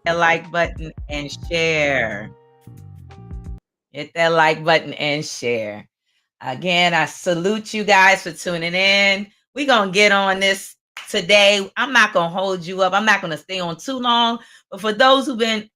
that like button and share. Hit that like button and share. Again, I salute you guys for tuning in. We're going to get on this today. I'm not going to hold you up. I'm not going to stay on too long. But for those who've been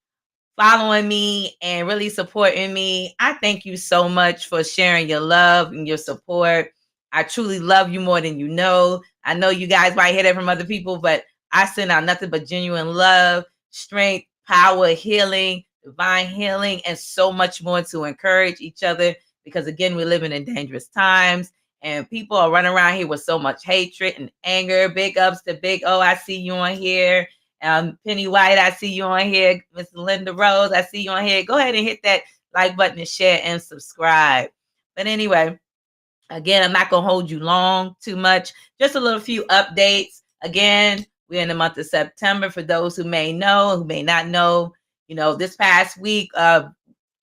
following me and really supporting me, I thank you so much for sharing your love and your support. I truly love you more than you know. I know you guys might hear that from other people, but I send out nothing but genuine love, strength, power, healing, divine healing, and so much more to encourage each other because, again, we're living in dangerous times and people are running around here with so much hatred and anger. Big ups to Big O. I see you on here. Penny White, I see you on here. Miss Linda Rose, I see you on here. Go ahead and hit that like button and share and subscribe. But anyway, again, I'm not going to hold you long too much. Just a little few updates. Again, we're in the month of September. For those who may know, who may not know, this past week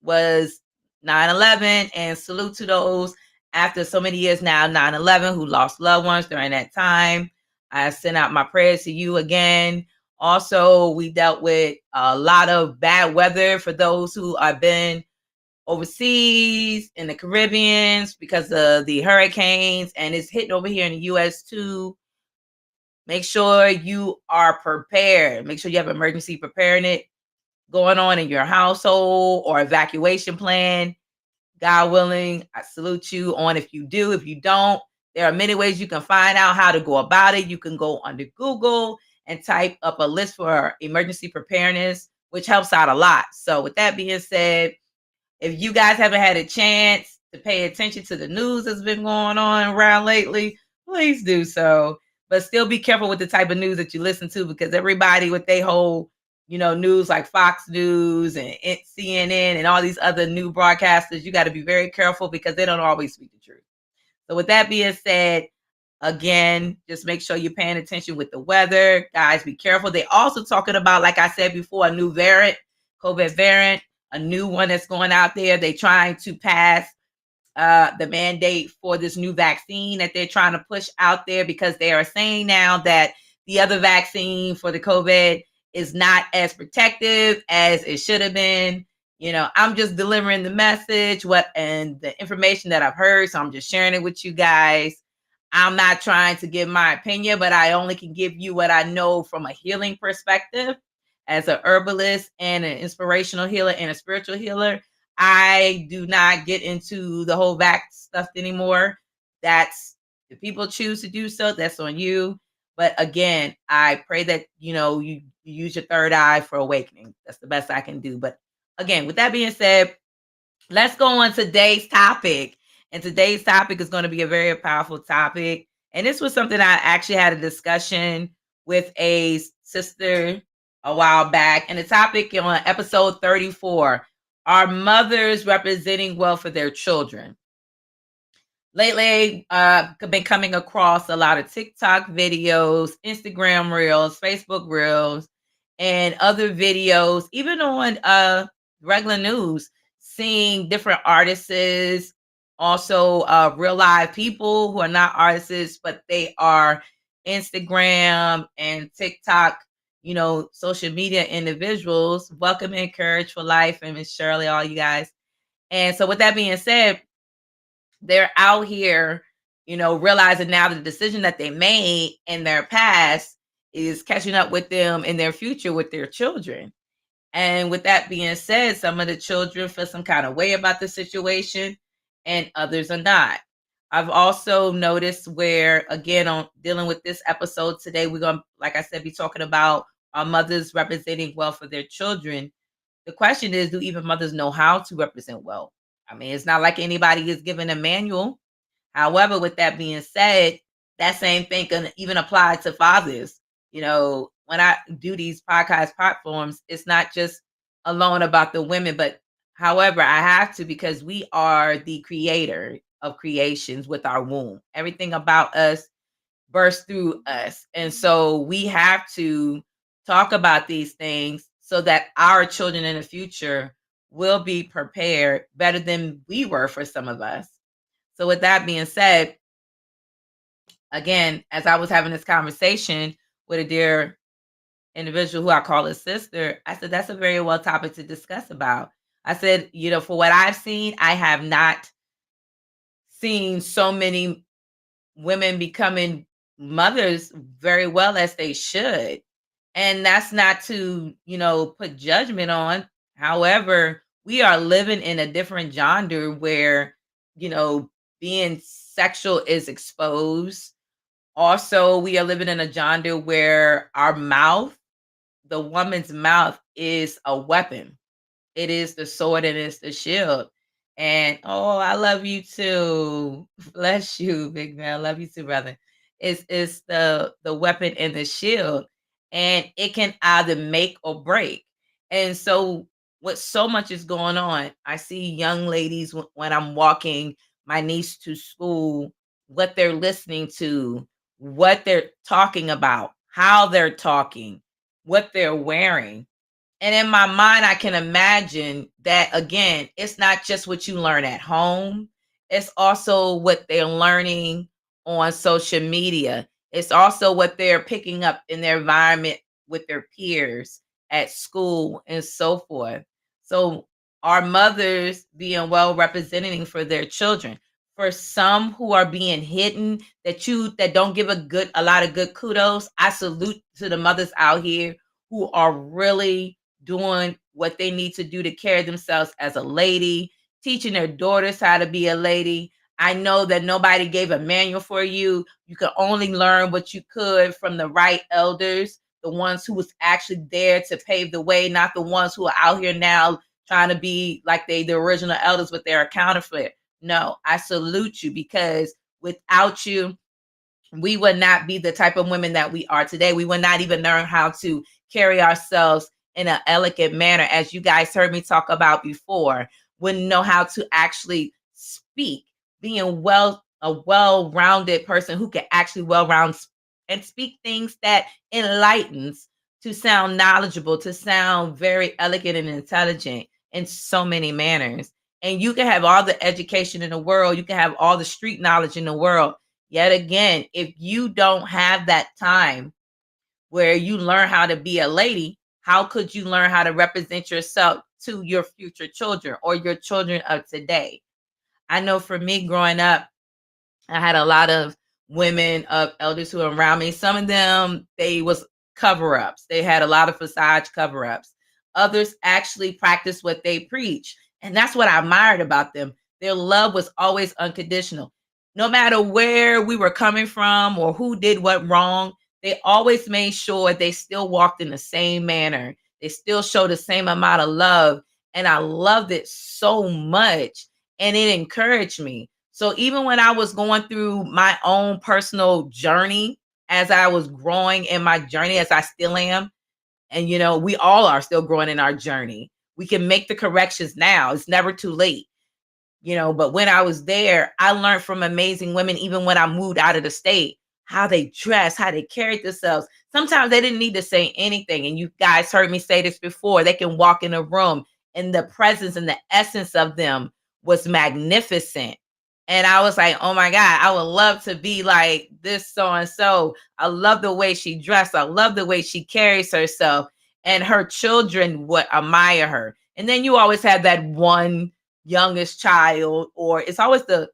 was 9/11, and salute to those after so many years now, 9/11, who lost loved ones during that time. I send out my prayers to you again. Also, we dealt with a lot of bad weather for those who have been overseas in the Caribbean because of the hurricanes, and it's hitting over here in the U.S. too. Make sure you are prepared. Make sure you have emergency preparedness going on in your household or evacuation plan. God willing, I salute you on if you do. If you don't, there are many ways you can find out how to go about it. You can go under Google and type up a list for emergency preparedness, which helps out a lot. So with that being said, if you guys haven't had a chance to pay attention to the news that's been going on around lately, please do so. But still be careful with the type of news that you listen to because everybody with their whole, news like Fox News and CNN and all these other new broadcasters, you got to be very careful because they don't always speak the truth. So with that being said, again, just make sure you're paying attention with the weather. Guys, be careful. They also talking about, like I said before, a new variant, COVID variant, a new one that's going out there. They trying to pass the mandate for this new vaccine that they're trying to push out there because they are saying now that the other vaccine for the COVID is not as protective as it should have been. I'm just delivering the message, and the information that I've heard. So I'm just sharing it with you guys. I'm not trying to give my opinion, but I only can give you what I know from a healing perspective as a herbalist and an inspirational healer and a spiritual healer. I do not get into the whole vax stuff anymore. That's if people choose to do so, that's on you. But again, I pray that you use your third eye for awakening. That's the best I can do. But again, with that being said, let's go on today's topic. And today's topic is going to be a very powerful topic. And this was something I actually had a discussion with a sister a while back. And the topic on episode 34, are mothers representing well for their children? Lately, I've been coming across a lot of TikTok videos, Instagram reels, Facebook reels, and other videos, even on regular news, seeing different artists, also real live people who are not artists, but they are Instagram and TikTok, social media individuals. Welcome and Courage for Life and Miss Shirley, all you guys. And so with that being said, they're out here, realizing now the decision that they made in their past is catching up with them in their future with their children. And with that being said, some of the children feel some kind of way about the situation and others are not. I've also noticed where, again, on dealing with this episode today, we're going to, like I said, be talking about our mothers representing well for their children. The question is, do even mothers know how to represent well? I mean, it's not like anybody is given a manual. However, with that being said, that same thing can even apply to fathers. When I do these podcast platforms, it's not just alone about the women, but however, I have to because we are the creator of creations with our womb. Everything about us bursts through us. And so we have to talk about these things so that our children in the future will be prepared better than we were for some of us. So with that being said, again, as I was having this conversation with a dear individual who I call a sister, I said, that's a very well topic to discuss about. I said, for what I've seen, I have not seen so many women becoming mothers very well as they should. And that's not to, put judgment on. However, we are living in a different genre where, you know, being sexual is exposed. Also, we are living in a genre where our mouth, the woman's mouth, is a weapon. It is the sword and it's the shield. And oh, I love you too. Bless you, big man. Love you too, brother. It's the weapon and the shield. And it can either make or break. And so what so much is going on, I see young ladies when I'm walking my niece to school, what they're listening to, what they're talking about, how they're talking, what they're wearing. And in my mind, I can imagine that again, it's not just what you learn at home, it's also what they're learning on social media. It's also what they're picking up in their environment with their peers at school and so forth. So, our mothers being well representing for their children. For some who are being hidden, that don't give a lot of good kudos, I salute to the mothers out here who are really doing what they need to do to carry themselves as a lady, teaching their daughters how to be a lady. I know that nobody gave a manual for you. You could only learn what you could from the right elders, the ones who was actually there to pave the way, not the ones who are out here now trying to be like the original elders with their counterfeit. No, I salute you, because without you, we would not be the type of women that we are today. We would not even learn how to carry ourselves in an elegant manner, as you guys heard me talk about before. Wouldn't know how to actually speak, being a well-rounded person who can actually well-round and speak things that enlightens, to sound knowledgeable, to sound very elegant and intelligent in so many manners. And you can have all the education in the world, you can have all the street knowledge in the world. Yet again, if you don't have that time where you learn how to be a lady, how could you learn how to represent yourself to your future children or your children of today? I know for me growing up, I had a lot of women of elders who were around me. Some of them, they was cover-ups. They had a lot of facade cover-ups. Others actually practiced what they preach. And that's what I admired about them. Their love was always unconditional. No matter where we were coming from or who did what wrong, they always made sure they still walked in the same manner. They still showed the same amount of love. And I loved it so much. And it encouraged me. So even when I was going through my own personal journey, as I was growing in my journey, as I still am, and we all are still growing in our journey. We can make the corrections now. It's never too late. But when I was there, I learned from amazing women, even when I moved out of the state, how they dress, how they carried themselves. Sometimes they didn't need to say anything. And you guys heard me say this before. They can walk in a room and the presence and the essence of them was magnificent. And I was like, oh my God, I would love to be like this so and so. I love the way she dressed. I love the way she carries herself. And her children would admire her. And then you always have that one youngest child, or it's always the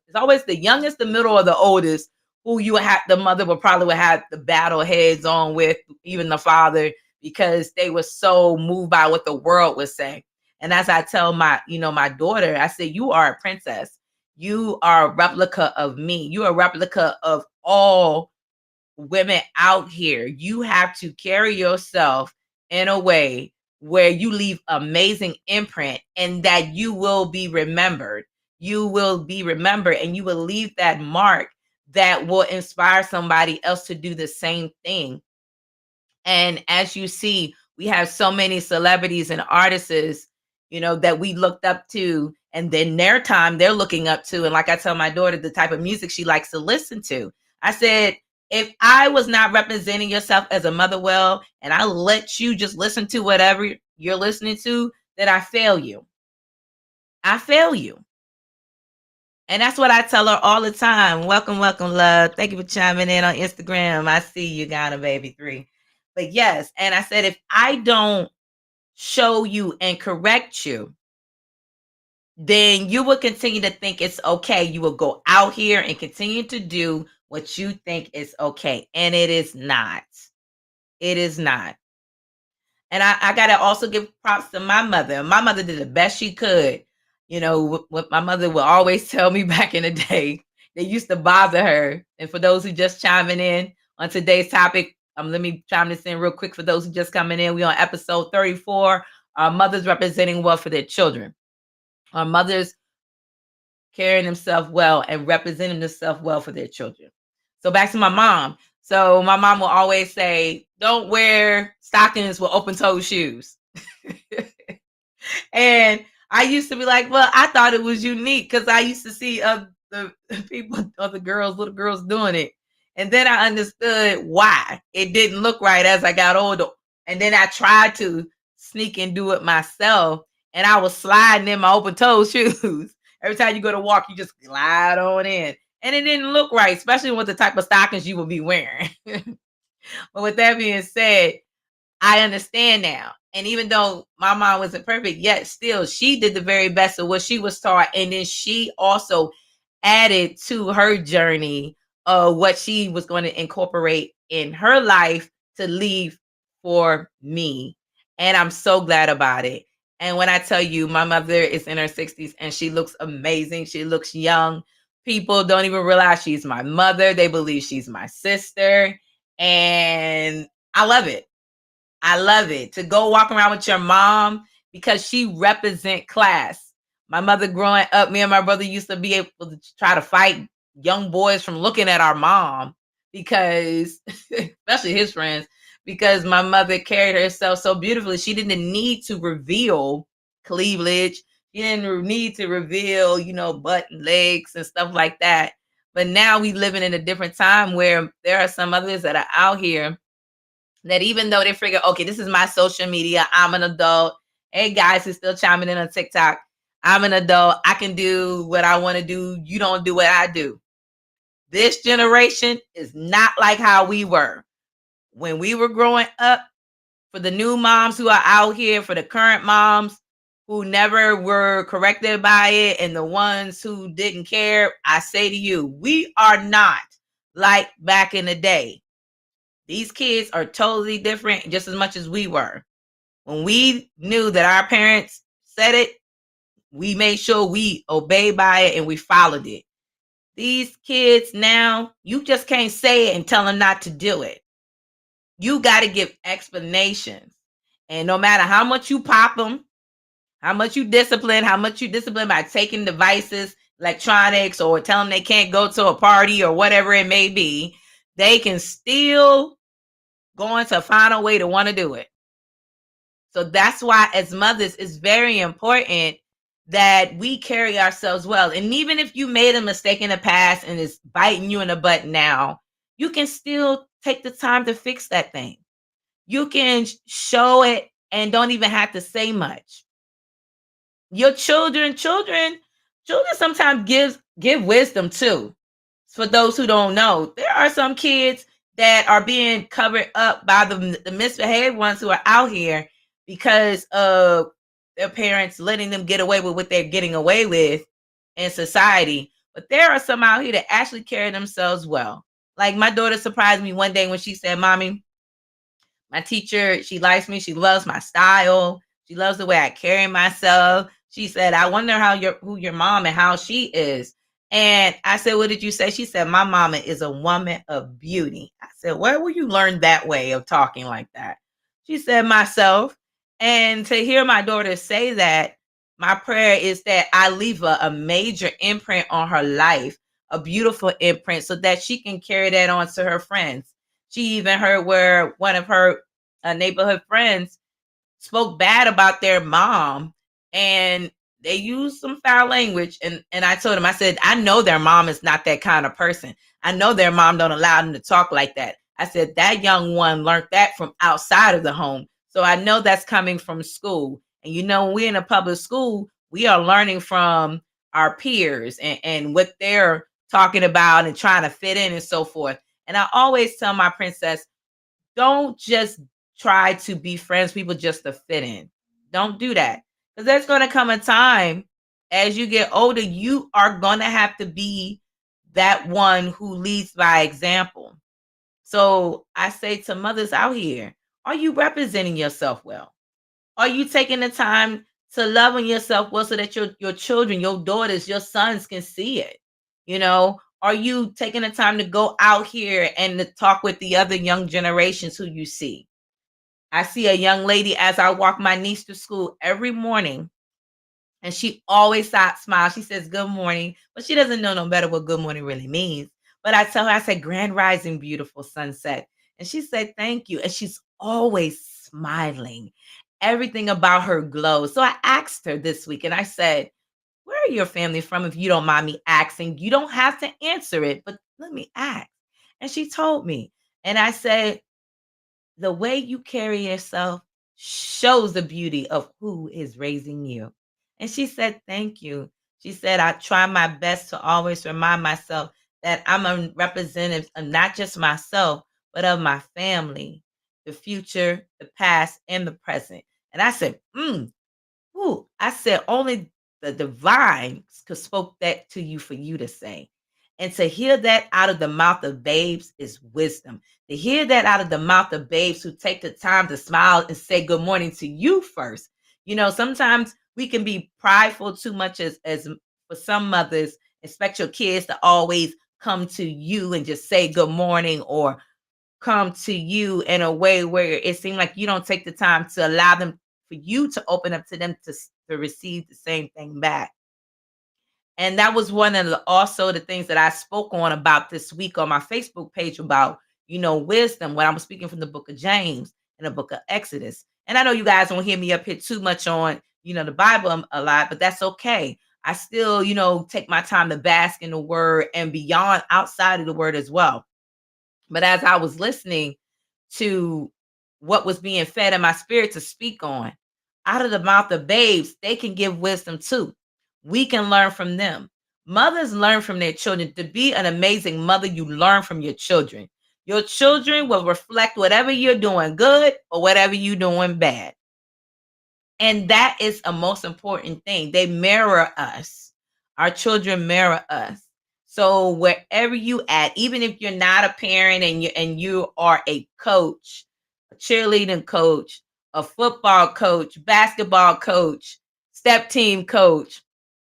youngest, the middle, or the oldest, who the mother would have the battle heads on with, even the father, because they were so moved by what the world was saying. And as I tell my daughter, I say, you are a princess. You are a replica of me. You are a replica of all women out here. You have to carry yourself in a way where you leave amazing imprint, and that you will be remembered. You will be remembered, and you will leave that mark that will inspire somebody else to do the same thing. And as you see, we have so many celebrities and artists, that we looked up to, and then their time they're looking up to. And like I tell my daughter, the type of music she likes to listen to, I said, if I was not representing yourself as a mother well, and I let you just listen to whatever you're listening to, then I fail you. I fail you. And that's what I tell her all the time. Welcome, welcome, love. Thank you for chiming in on Instagram. I see you, Ghana Baby 3. But yes, and I said, if I don't show you and correct you, then you will continue to think it's okay. You will go out here and continue to do what you think is okay. And it is not. It is not. And I got to also give props to my mother. My mother did the best she could. You know, what my mother would always tell me back in the day, they used to bother her. And for those who just chiming in on today's topic, let me chime this in real quick for those who just coming in. We on episode 34, mothers representing well for their children. Our mothers carrying themselves well and representing themselves well for their children. So back to my mom. So my mom will always say, don't wear stockings with open-toed shoes. And I used to be like, well, I thought it was unique because I used to see the people, other girls, little girls doing it. And then I understood why it didn't look right as I got older. And then I tried to sneak and do it myself. And I was sliding in my open-toed shoes. Every time you go to walk, you just glide on in. And it didn't look right, especially with the type of stockings you would be wearing. But with that being said, I understand now. And even though my mom wasn't perfect, yet still she did the very best of what she was taught. And then she also added to her journey what she was going to incorporate in her life to leave for me. And I'm so glad about it. And when I tell you, my mother is in her 60s and she looks amazing. She looks young. People don't even realize she's my mother. They believe she's my sister. And I love it. I love it to go walk around with your mom because she represent class. My mother growing up, me and my brother used to be able to try to fight young boys from looking at our mom because, especially his friends, because my mother carried herself so beautifully. She didn't need to reveal cleavage. She didn't need to reveal, butt and legs and stuff like that. But now we living in a different time where there are some others that are out here that even though they figure, okay, this is my social media, I'm an adult. Hey, guys who's still chiming in on TikTok, I'm an adult. I can do what I want to do. You don't do what I do. This generation is not like how we were. When we were growing up, for the new moms who are out here, for the current moms who never were corrected by it, and the ones who didn't care, I say to you, we are not like back in the day. These kids are totally different just as much as we were. When we knew that our parents said it, we made sure we obeyed by it and we followed it. These kids now, you just can't say it and tell them not to do it. You got to give explanations. And no matter how much you pop them, how much you discipline by taking devices, electronics, or tell them they can't go to a party or whatever it may be, they can still going to find a way to want to do it. So that's why as mothers, it's very important that we carry ourselves well. And even if you made a mistake in the past and it's biting you in the butt now, you can still take the time to fix that thing. You can show it and don't even have to say much. Your children sometimes give wisdom too. For those who don't know, there are some kids that are being covered up by the misbehaved ones who are out here because of their parents letting them get away with what they're getting away with in society. But there are some out here that actually carry themselves well. Like my daughter surprised me one day when she said, "Mommy, my teacher, she likes me. She loves my style. She loves the way I carry myself." She said, "I wonder who your mom and how she is." And I said, "What did you say?" She said, "My mama is a woman of beauty." I said, "Where will you learn that way of talking like that?" She said, "Myself." And to hear my daughter say that, my prayer is that I leave a major imprint on her life, a beautiful imprint, so that she can carry that on to her friends. She even heard where one of her neighborhood friends spoke bad about their mom, and they used some foul language. And I told him, I said, "I know their mom is not that kind of person. I know their mom don't allow them to talk like that." I said, "That young one learned that from outside of the home. So I know that's coming from school." And when we're in a public school, we are learning from our peers and what they're talking about and trying to fit in and so forth. And I always tell my princess, don't just try to be friends with people just to fit in. Don't do that. Because there's going to come a time as you get older, you are going to have to be that one who leads by example. So I say to mothers out here, are you representing yourself well? Are you taking the time to love on yourself well so that your children, your daughters, your sons can see it? Are you taking the time to go out here and to talk with the other young generations who you see? I see a young lady as I walk my niece to school every morning, and she always smiles. She says, good morning, but she doesn't know no better what good morning really means. But I tell her, I said, grand rising, beautiful sunset. And she said, thank you. And she's always smiling. Everything about her glows. So I asked her this week and I said, where are your family from? If you don't mind me asking, you don't have to answer it, but let me ask. And she told me. And I said, the way you carry yourself shows the beauty of who is raising you. And she said, thank you. She said, I try my best to always remind myself that I'm a representative of not just myself, but of my family, the future, the past, and the present. And I said, ooh, I said, only the divine could spoke that to you for you to say. And to hear that out of the mouth of babes is wisdom. To hear that out of the mouth of babes who take the time to smile and say good morning to you first. Sometimes we can be prideful too much as for some mothers, expect your kids to always come to you and just say good morning or come to you in a way where it seems like you don't take the time to allow them for you to open up to them to receive the same thing back. And that was one of also the things that I spoke on about this week on my Facebook page about, wisdom when I was speaking from the book of James and the book of Exodus. And I know you guys don't hear me up here too much on, the Bible a lot, but that's okay. I still, take my time to bask in the word and beyond outside of the word as well. But as I was listening to what was being fed in my spirit to speak on, out of the mouth of babes, they can give wisdom too. We can learn from them. Mothers learn from their children. To be an amazing mother, you learn from your children. Your children will reflect whatever you're doing good or whatever you're doing bad. And that is a most important thing. They mirror us. Our children mirror us. So wherever you at, even if you're not a parent and you are a coach, a cheerleading coach, a football coach, basketball coach, step team coach,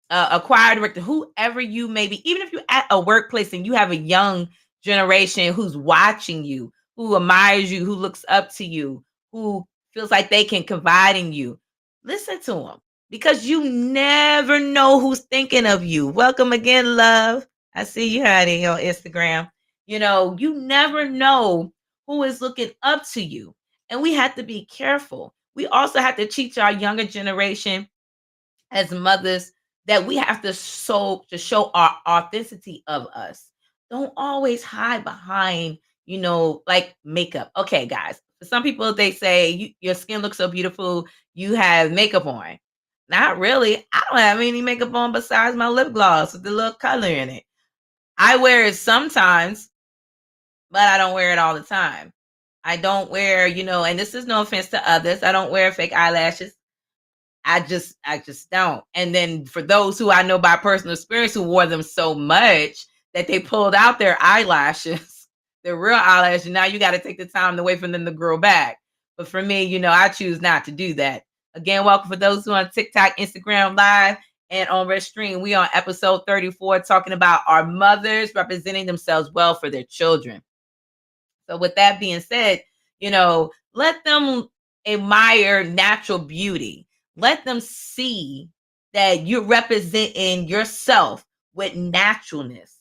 a choir director, whoever you may be, even if you're at a workplace and you have a young generation who's watching you, who admires you, who looks up to you, who feels like they can confide in you, listen to them because you never know who's thinking of you. Welcome again, love. I see you, honey, on Instagram. You never know who is looking up to you. And we have to be careful. We also have to teach our younger generation as mothers that we have to show our authenticity of us. Don't always hide behind, like makeup. Okay, guys. For some people, they say your skin looks so beautiful, you have makeup on. Not really. I don't have any makeup on besides my lip gloss with the little color in it. I wear it sometimes, but I don't wear it all the time. I don't wear, and this is no offense to others. I don't wear fake eyelashes. I just don't. And then for those who I know by personal experience who wore them so much that they pulled out their eyelashes, their real eyelashes, now you got to take the time to wait for them to grow back. But for me, I choose not to do that. Again, welcome for those who are on TikTok, Instagram Live, and on Red Stream. We on episode 34 talking about our mothers representing themselves well for their children. So with that being said, let them admire natural beauty. Let them see that you're representing yourself with naturalness.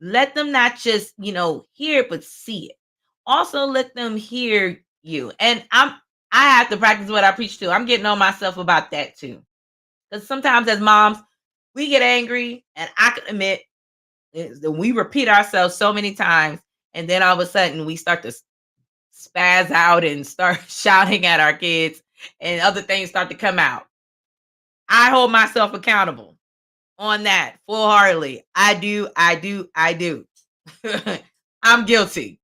Let them not just, hear it, but see it. Also, let them hear you. And I have to practice what I preach too. I'm getting on myself about that too. Because sometimes as moms, we get angry, and I can admit that we repeat ourselves so many times, and then all of a sudden we start to spaz out and start shouting at our kids, and other things start to come out. I hold myself accountable on that full-heartedly. I do. I'm guilty.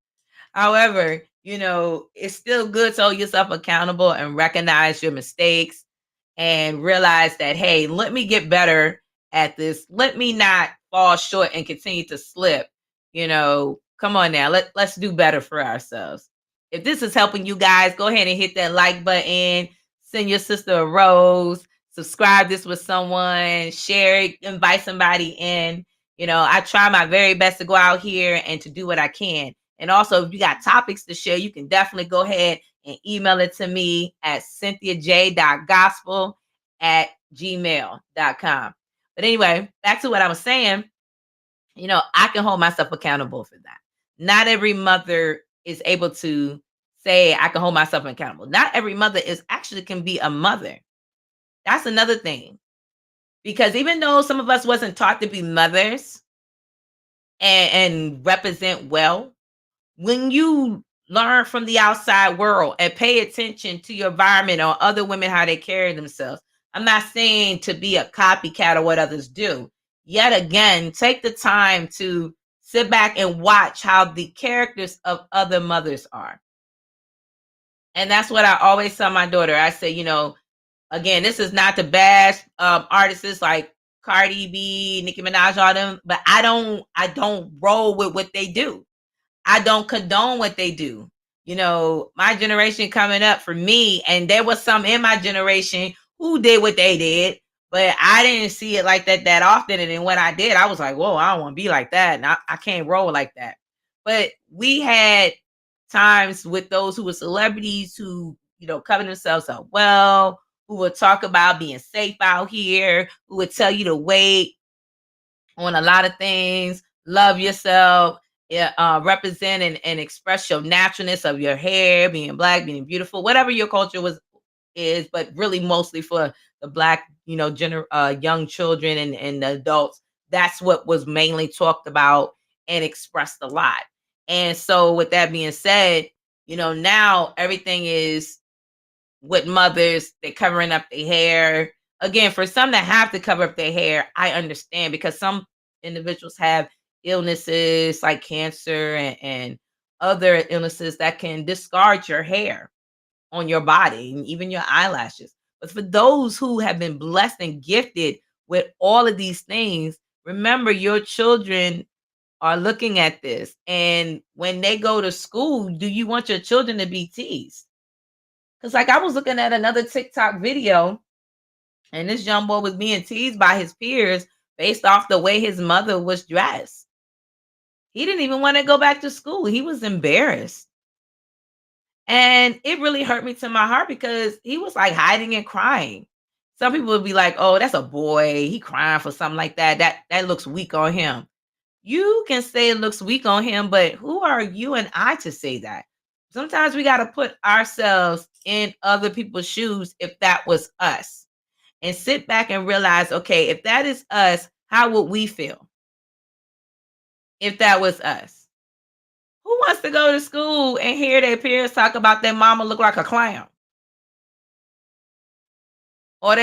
However, it's still good to hold yourself accountable and recognize your mistakes and realize that, hey, let me get better at this. Let me not fall short and continue to slip. Come on now. Let's do better for ourselves. If this is helping you guys, go ahead and hit that like button. Send your sister a rose. Subscribe this with someone. Share it. Invite somebody in. I try my very best to go out here and to do what I can. And also, if you got topics to share, you can definitely go ahead and email it to me at cynthiaj.gospel@gmail.com. But anyway, back to what I was saying. I can hold myself accountable for that. Not every mother is able to say, I can hold myself accountable. Not every mother can be a mother. That's another thing. Because even though some of us wasn't taught to be mothers and represent well, when you learn from the outside world and pay attention to your environment or other women, how they carry themselves. I'm not saying to be a copycat of what others do. Yet again, take the time to sit back and watch how the characters of other mothers are. And that's what I always tell my daughter. I say, again, this is not to bash artists like Cardi B, Nicki Minaj, all them, but I don't roll with what they do. I don't condone what they do. My generation coming up for me, and there was some in my generation who did what they did, but I didn't see it like that often. And then when I did, I was like, whoa, I don't want to be like that. And I can't roll like that. But we had times with those who were celebrities who, cover themselves up well, who would talk about being safe out here, who would tell you to wait on a lot of things, love yourself, represent and express your naturalness of your hair, being Black, being beautiful, whatever your culture is, but really mostly for the Black, young children and adults. That's what was mainly talked about and expressed a lot. And so, with that being said, now everything is with mothers, they're covering up their hair. Again, for some that have to cover up their hair, I understand, because some individuals have illnesses like cancer and other illnesses that can discard your hair on your body and even your eyelashes. But for those who have been blessed and gifted with all of these things, remember your children are looking at this. And when they go to school, do you want your children to be teased? Because, like, I was looking at another TikTok video, and this young boy was being teased by his peers based off the way his mother was dressed. He didn't even want to go back to school. He was embarrassed. And it really hurt me to my heart because he was like hiding and crying. Some people would be like, oh, that's a boy. He crying for something like that. That looks weak on him. You can say it looks weak on him, but who are you and I to say that? Sometimes we got to put ourselves in other people's shoes if that was us, and sit back and realize, okay, if that is us, how would we feel if that was us? Who wants to go to school and hear their peers talk about their mama look like a clown? Or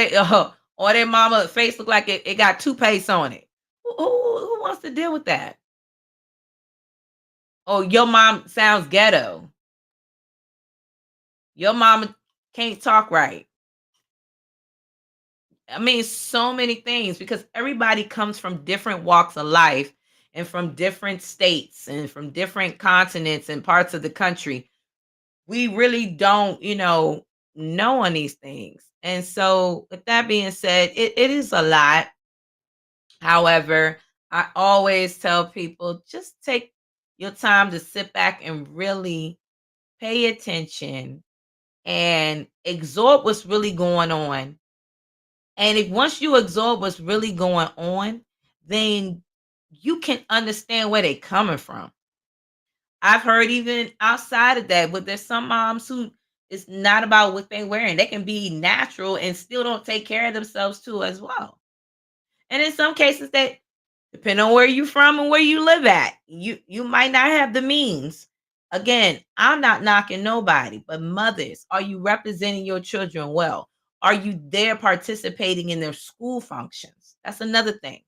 or their mama face look like it got toothpaste on it? Who wants to deal with that? Oh, your mom sounds ghetto. Your mama can't talk right. I mean, so many things, because everybody comes from different walks of life and from different states and from different continents and parts of the country. We really don't, know on these things. And so, with that being said, it is a lot. However, I always tell people, just take your time to sit back and really pay attention and absorb what's really going on. And if once you absorb what's really going on, then you can understand where they're coming from. I've heard even outside of that, but there's some moms who it's not about what they're wearing. They can be natural and still don't take care of themselves too as well. And in some cases, that depend on where you're from and where you live at. You might not have the means. Again, I'm not knocking nobody, but mothers, are you representing your children well? Are you there participating in their school functions? That's another thing.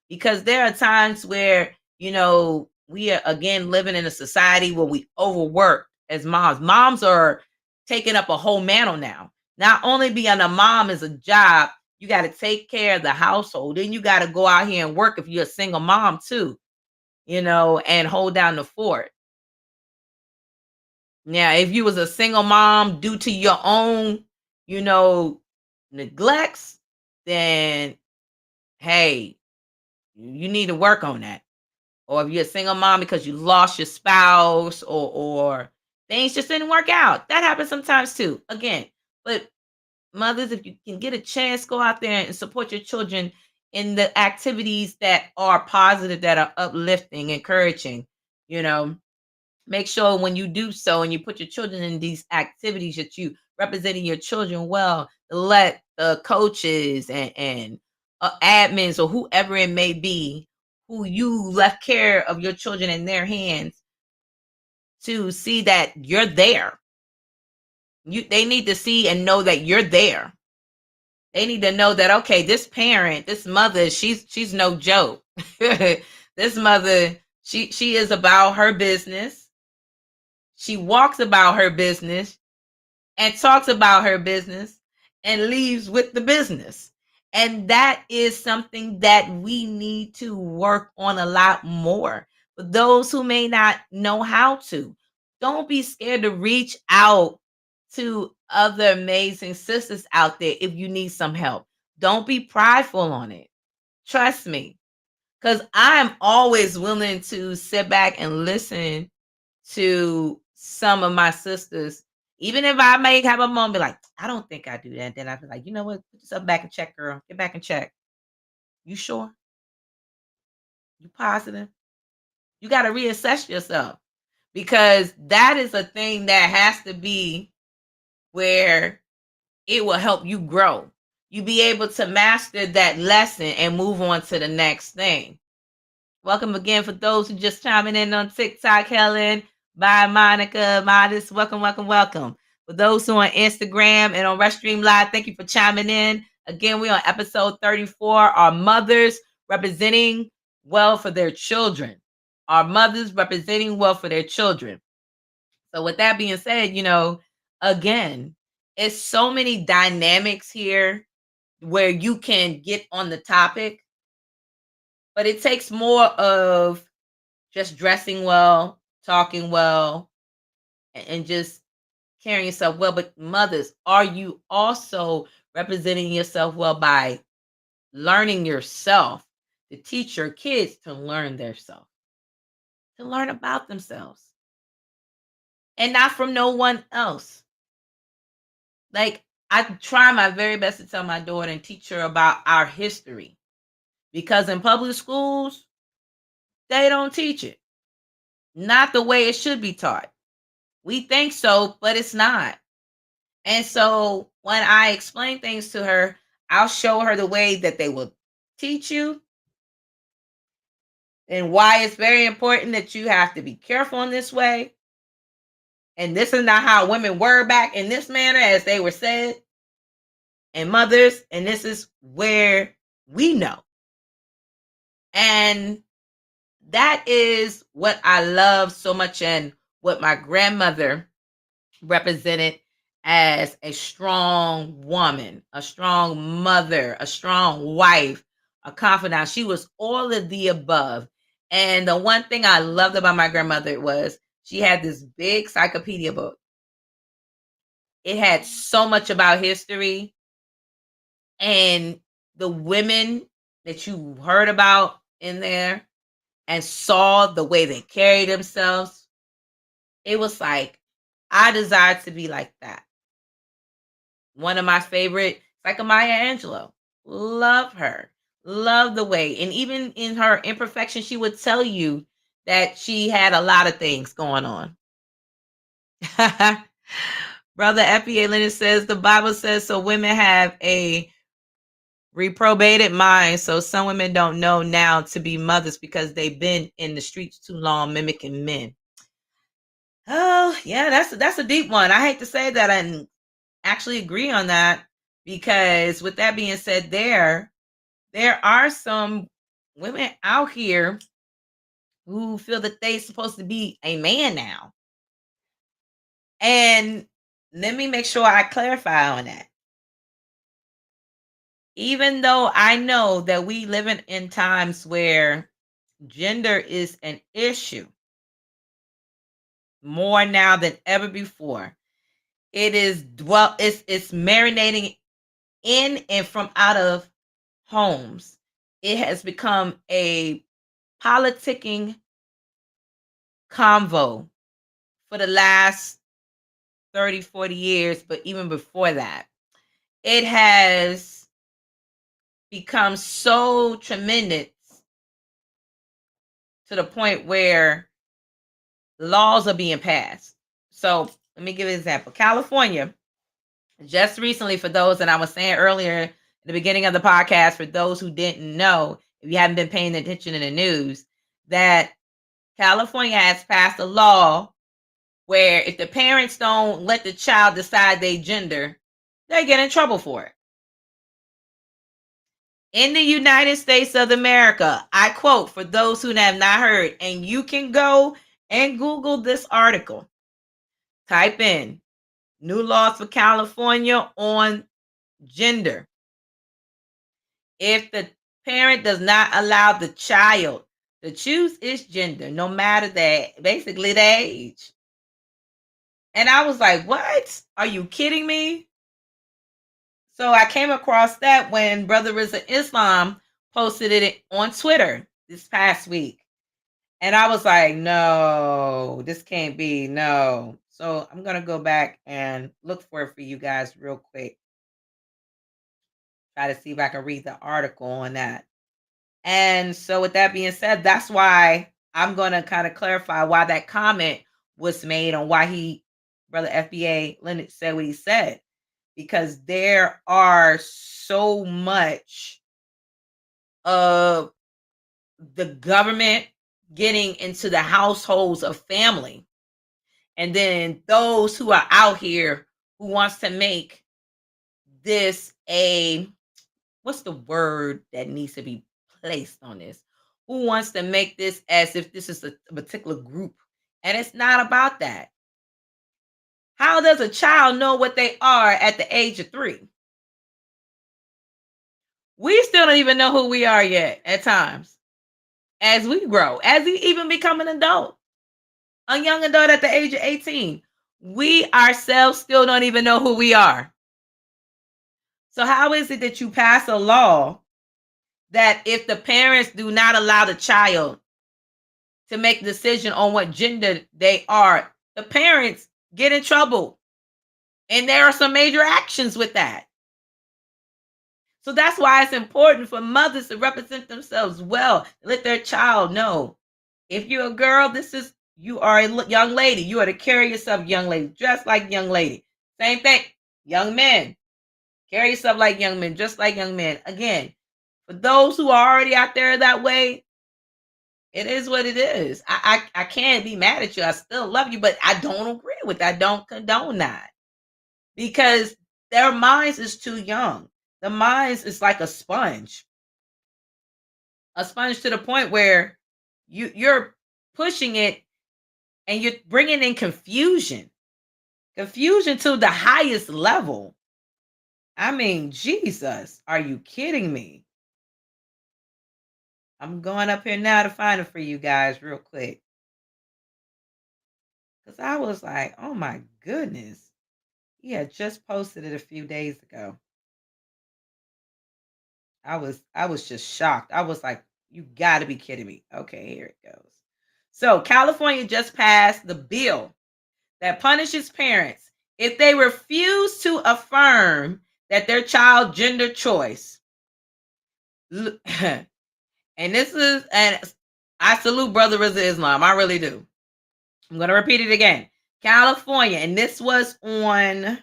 Because there are times where, we are again living in a society where we overwork as moms. Moms are taking up a whole mantle now. Not only being a mom is a job, you got to take care of the household. Then you got to go out here and work if you're a single mom too, and hold down the fort. Now, if you was a single mom due to your own, neglects, then hey, you need to work on that. Or if you're a single mom because you lost your spouse or things just didn't work out. That happens sometimes too. Again, but mothers, if you can get a chance, go out there and support your children in the activities that are positive, that are uplifting, encouraging. You know, make sure when you do so and you put your children in these activities that you representing your children well, let the coaches and admins or whoever it may be who you left care of your children in their hands to see that you're there. They need to see and know that you're there. They need to know that, okay, this parent, this mother, she's no joke. This mother, she is about her business. She walks about her business and talks about her business and leaves with the business. And that is something that we need to work on a lot more. For those who may not know how to, don't be scared to reach out to other amazing sisters out there if you need some help. Don't be prideful on it. Trust me, because I'm always willing to sit back and listen to some of my sisters, even if I may have a moment like, I don't think I do that. Then I be like, you know what? Put yourself back and check, girl. Get back and check. You sure? You positive? You got to reassess yourself because that is a thing that has to be where it will help you grow. You be able to master that lesson and move on to the next thing. Welcome again for those who just chiming in on TikTok, Helen. Bye, Monica, Modest. Welcome, welcome, welcome. For those who are on Instagram and on Restream Live, thank you for chiming in. Again, we're on episode 34. Our mothers representing well for their children. Our mothers representing well for their children. So with that being said, again, it's so many dynamics here where you can get on the topic, but it takes more of just dressing well, talking well, and just carrying yourself well. But mothers, are you also representing yourself well by learning yourself to teach your kids to learn themselves, to learn about themselves, and not from no one else? Like, I try my very best to tell my daughter and teach her about our history because in public schools, they don't teach it. Not the way it should be taught. We think so, but it's not. And so when I explain things to her, I'll show her the way that they will teach you and why it's very important that you have to be careful in this way. And this is not how women were back in this manner, as they were said, and mothers. And this is where we know. And that is what I love so much and what my grandmother represented as a strong woman, a strong mother, a strong wife, a confidant. She was all of the above. And the one thing I loved about my grandmother was she had this big encyclopedia book. It had so much about history and the women that you heard about in there and saw the way they carried themselves. It was like, I desired to be like that. One of my favorite, like Maya Angelou. Love her. Love the way. And even in her imperfection, she would tell you that she had a lot of things going on. Brother F.E.A. Leonard says the Bible says so women have a reprobated mind. So some women don't know now to be mothers because they've been in the streets too long mimicking men. Oh, yeah, that's a deep one. I hate to say that and actually agree on that because with that being said, there are some women out here who feel that they're supposed to be a man now. And let me make sure I clarify on that. Even though I know that we live in times where gender is an issue more now than ever before, it is it's marinating in and from out of homes. It has become a politicking convo for the last 30, 40 years, but even before that, it has become so tremendous to the point where laws are being passed. So let me give you an example. California, just recently, for those that I was saying earlier at the beginning of the podcast, for those who didn't know, if you haven't been paying attention in the news, that California has passed a law where if the parents don't let the child decide their gender, they get in trouble for it. In the United States of America, I quote for those who have not heard, and you can go and Google this article. Type in new laws for California on gender. If the parent does not allow the child to choose its gender, no matter basically the age. And I was like, what? Are you kidding me? So I came across that when Brother Rizza Islam posted it on Twitter this past week. And I was like, no, this can't be, no. So I'm going to go back and look for it for you guys real quick. Try to see if I can read the article on that. And so with that being said, that's why I'm going to kind of clarify why that comment was made on why Brother FBA Leonard said what he said. Because there are so much of the government getting into the households of family. And then those who are out here who wants to make this what's the word that needs to be placed on this? Who wants to make this as if this is a particular group? And it's not about that. How does a child know what they are at the age of 3? We still don't even know who we are yet at times. As we grow, as we even become an adult, a young adult at the age of 18, we ourselves still don't even know who we are. So how is it that you pass a law that if the parents do not allow the child to make a decision on what gender they are, the parents get in trouble? And there are some major actions with that. So that's why it's important for mothers to represent themselves well, let their child know. If you're a girl, you are a young lady. You are to carry yourself, young lady, dress like young lady. Same thing, young men. Carry yourself like young men, just like young men. Again, for those who are already out there that way, it is what it is. I can't be mad at you. I still love you, but I don't agree with that. I don't condone that. Because their minds is too young. The minds is like a sponge. A sponge to the point where you're pushing it and you're bringing in confusion to the highest level. I mean, Jesus, are you kidding me? I'm going up here now to find it for you guys real quick. Because I was like, oh my goodness. He had just posted it a few days ago. I was just shocked. I was like, you got to be kidding me. Okay, here it goes. So California just passed the bill that punishes parents if they refuse to affirm that their child gender choice. And I salute Brother Rizza Islam. I really do. I'm going to repeat it again. California, and this was on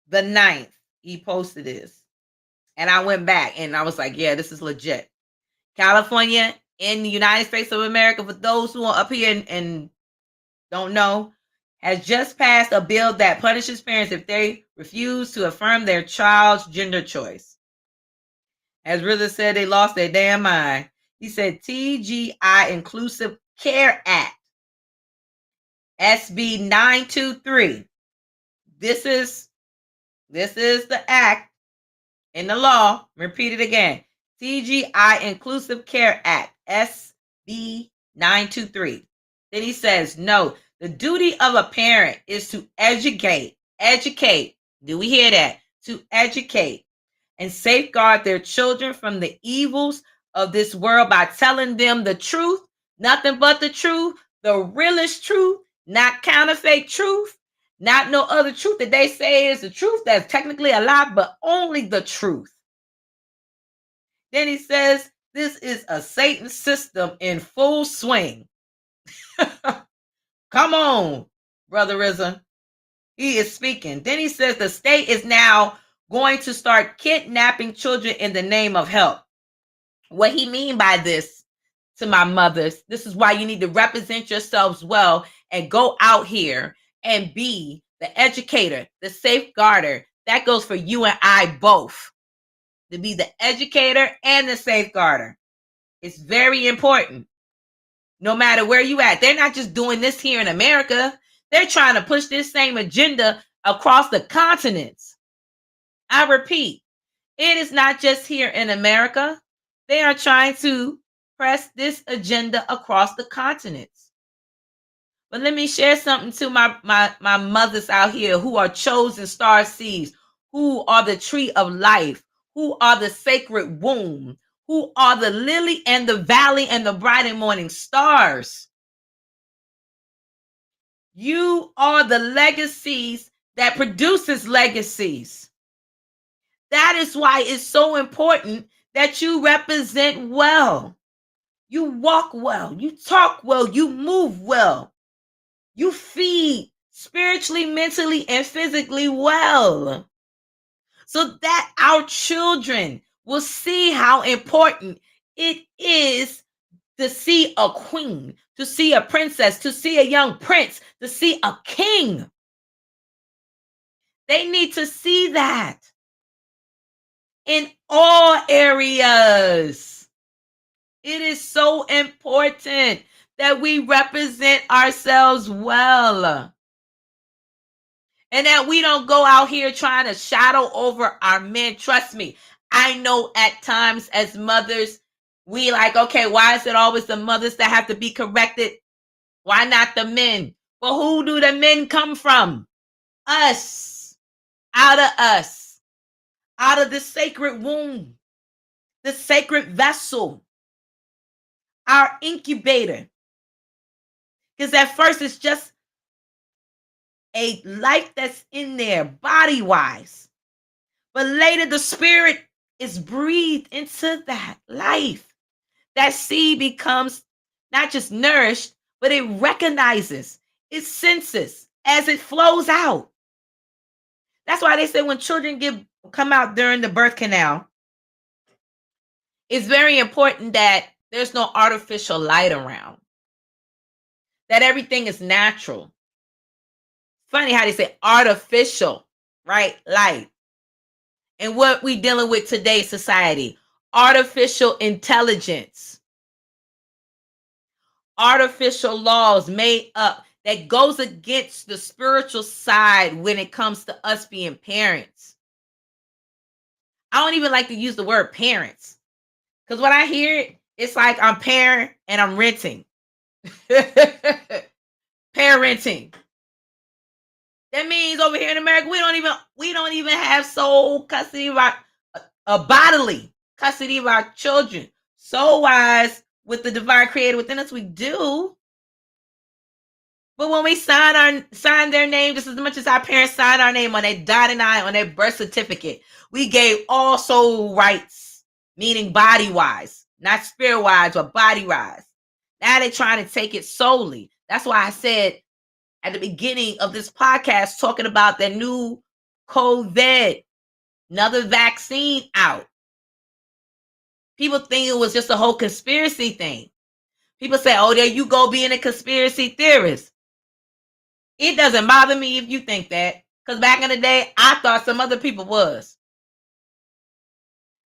the 9th. He posted this. And I went back and I was like, yeah, this is legit. California in the United States of America, for those who are up here and don't know, has just passed a bill that punishes parents if they refuse to affirm their child's gender choice. As Rizza said, they lost their damn mind. He said TGI Inclusive Care Act. SB 923. This is the act in the law. Repeat it again. CGI Inclusive Care Act, SB 923. Then he says, no, the duty of a parent is to educate. Do we hear that? To educate and safeguard their children from the evils of this world by telling them the truth, nothing but the truth, the realest truth, not counterfeit truth, not no other truth that they say is the truth that's technically a lie, but only the truth. Then he says, this is a Satan system in full swing. Come on, Brother Rizza. He is speaking. Then he says the state is now going to start kidnapping children in the name of help. What he mean by this, to my mothers, this is why you need to represent yourselves well and go out here and be the educator, the safeguarder. That goes for you and I both. To be the educator and the safeguarder. It's very important. No matter where you at. They're not just doing this here in America. They're trying to push this same agenda across the continents. I repeat, it is not just here in America. They are trying to press this agenda across the continents. But let me share something to my mothers out here who are chosen star seeds, who are the tree of life, who are the sacred womb, who are the lily and the valley and the bright and morning stars. You are the legacies that produces legacies. That is why it's so important that you represent well. You walk well, you talk well, you move well. You feed spiritually, mentally, and physically well. So that our children will see how important it is to see a queen, to see a princess, to see a young prince, to see a king. They need to see that in all areas. It is so important that we represent ourselves well. And that we don't go out here trying to shadow over our men. Trust me, I know at times as mothers, we like, okay, why is it always the mothers that have to be corrected? Why not the men? But who do the men come from? Us. Out of us. Out of the sacred womb. The sacred vessel. Our incubator. Because at first it's just a life that's in there body-wise. But later the spirit is breathed into that life. That seed becomes not just nourished, but it recognizes, it senses as it flows out. That's why they say when children come out during the birth canal, it's very important that there's no artificial light around. That everything is natural. Funny how they say artificial, right? Light. And what we dealing with today's society, artificial intelligence, artificial laws made up that goes against the spiritual side when it comes to us being parents. I don't even like to use the word parents because when I hear it, it's like I'm parent and I'm renting. Parenting. That means over here in America, we don't even have sole custody of our bodily custody of our children. Soul wise, with the divine creator within us, we do. But when we sign their name, just as much as our parents signed our name on their dotted line on their birth certificate, we gave all soul rights, meaning body wise, not spirit wise, but body wise. Now they're trying to take it solely. That's why I said at the beginning of this podcast, talking about the new COVID, another vaccine out. People think it was just a whole conspiracy thing. People say, oh, there you go being a conspiracy theorist. It doesn't bother me if you think that. Because back in the day, I thought some other people was.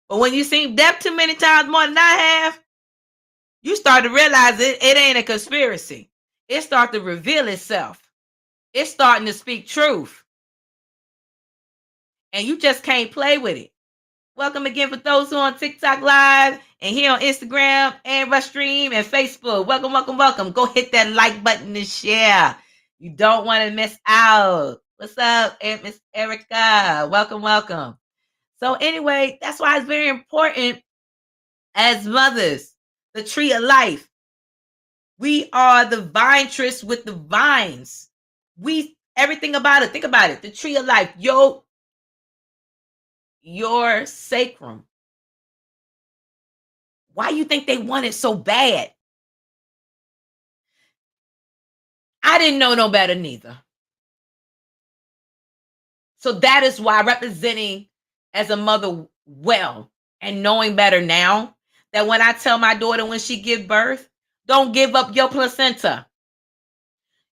But when you seen death too many times more than I have, you start to realize it ain't a conspiracy. it starts to reveal itself. It's starting to speak truth. And you just can't play with it. Welcome again for those who are on TikTok Live and here on Instagram and Restream and Facebook. Welcome, welcome, welcome. Go hit that like button and share. You don't want to miss out. What's up, Miss Erica? Welcome, welcome. So anyway, that's why it's very important as mothers, the tree of life. We are the vine tress with the vines. Everything about it. Think about it. The tree of life. Your sacrum. Why you think they want it so bad? I didn't know no better neither. So that is why representing as a mother well and knowing better now, that when I tell my daughter when she give birth, don't give up your placenta.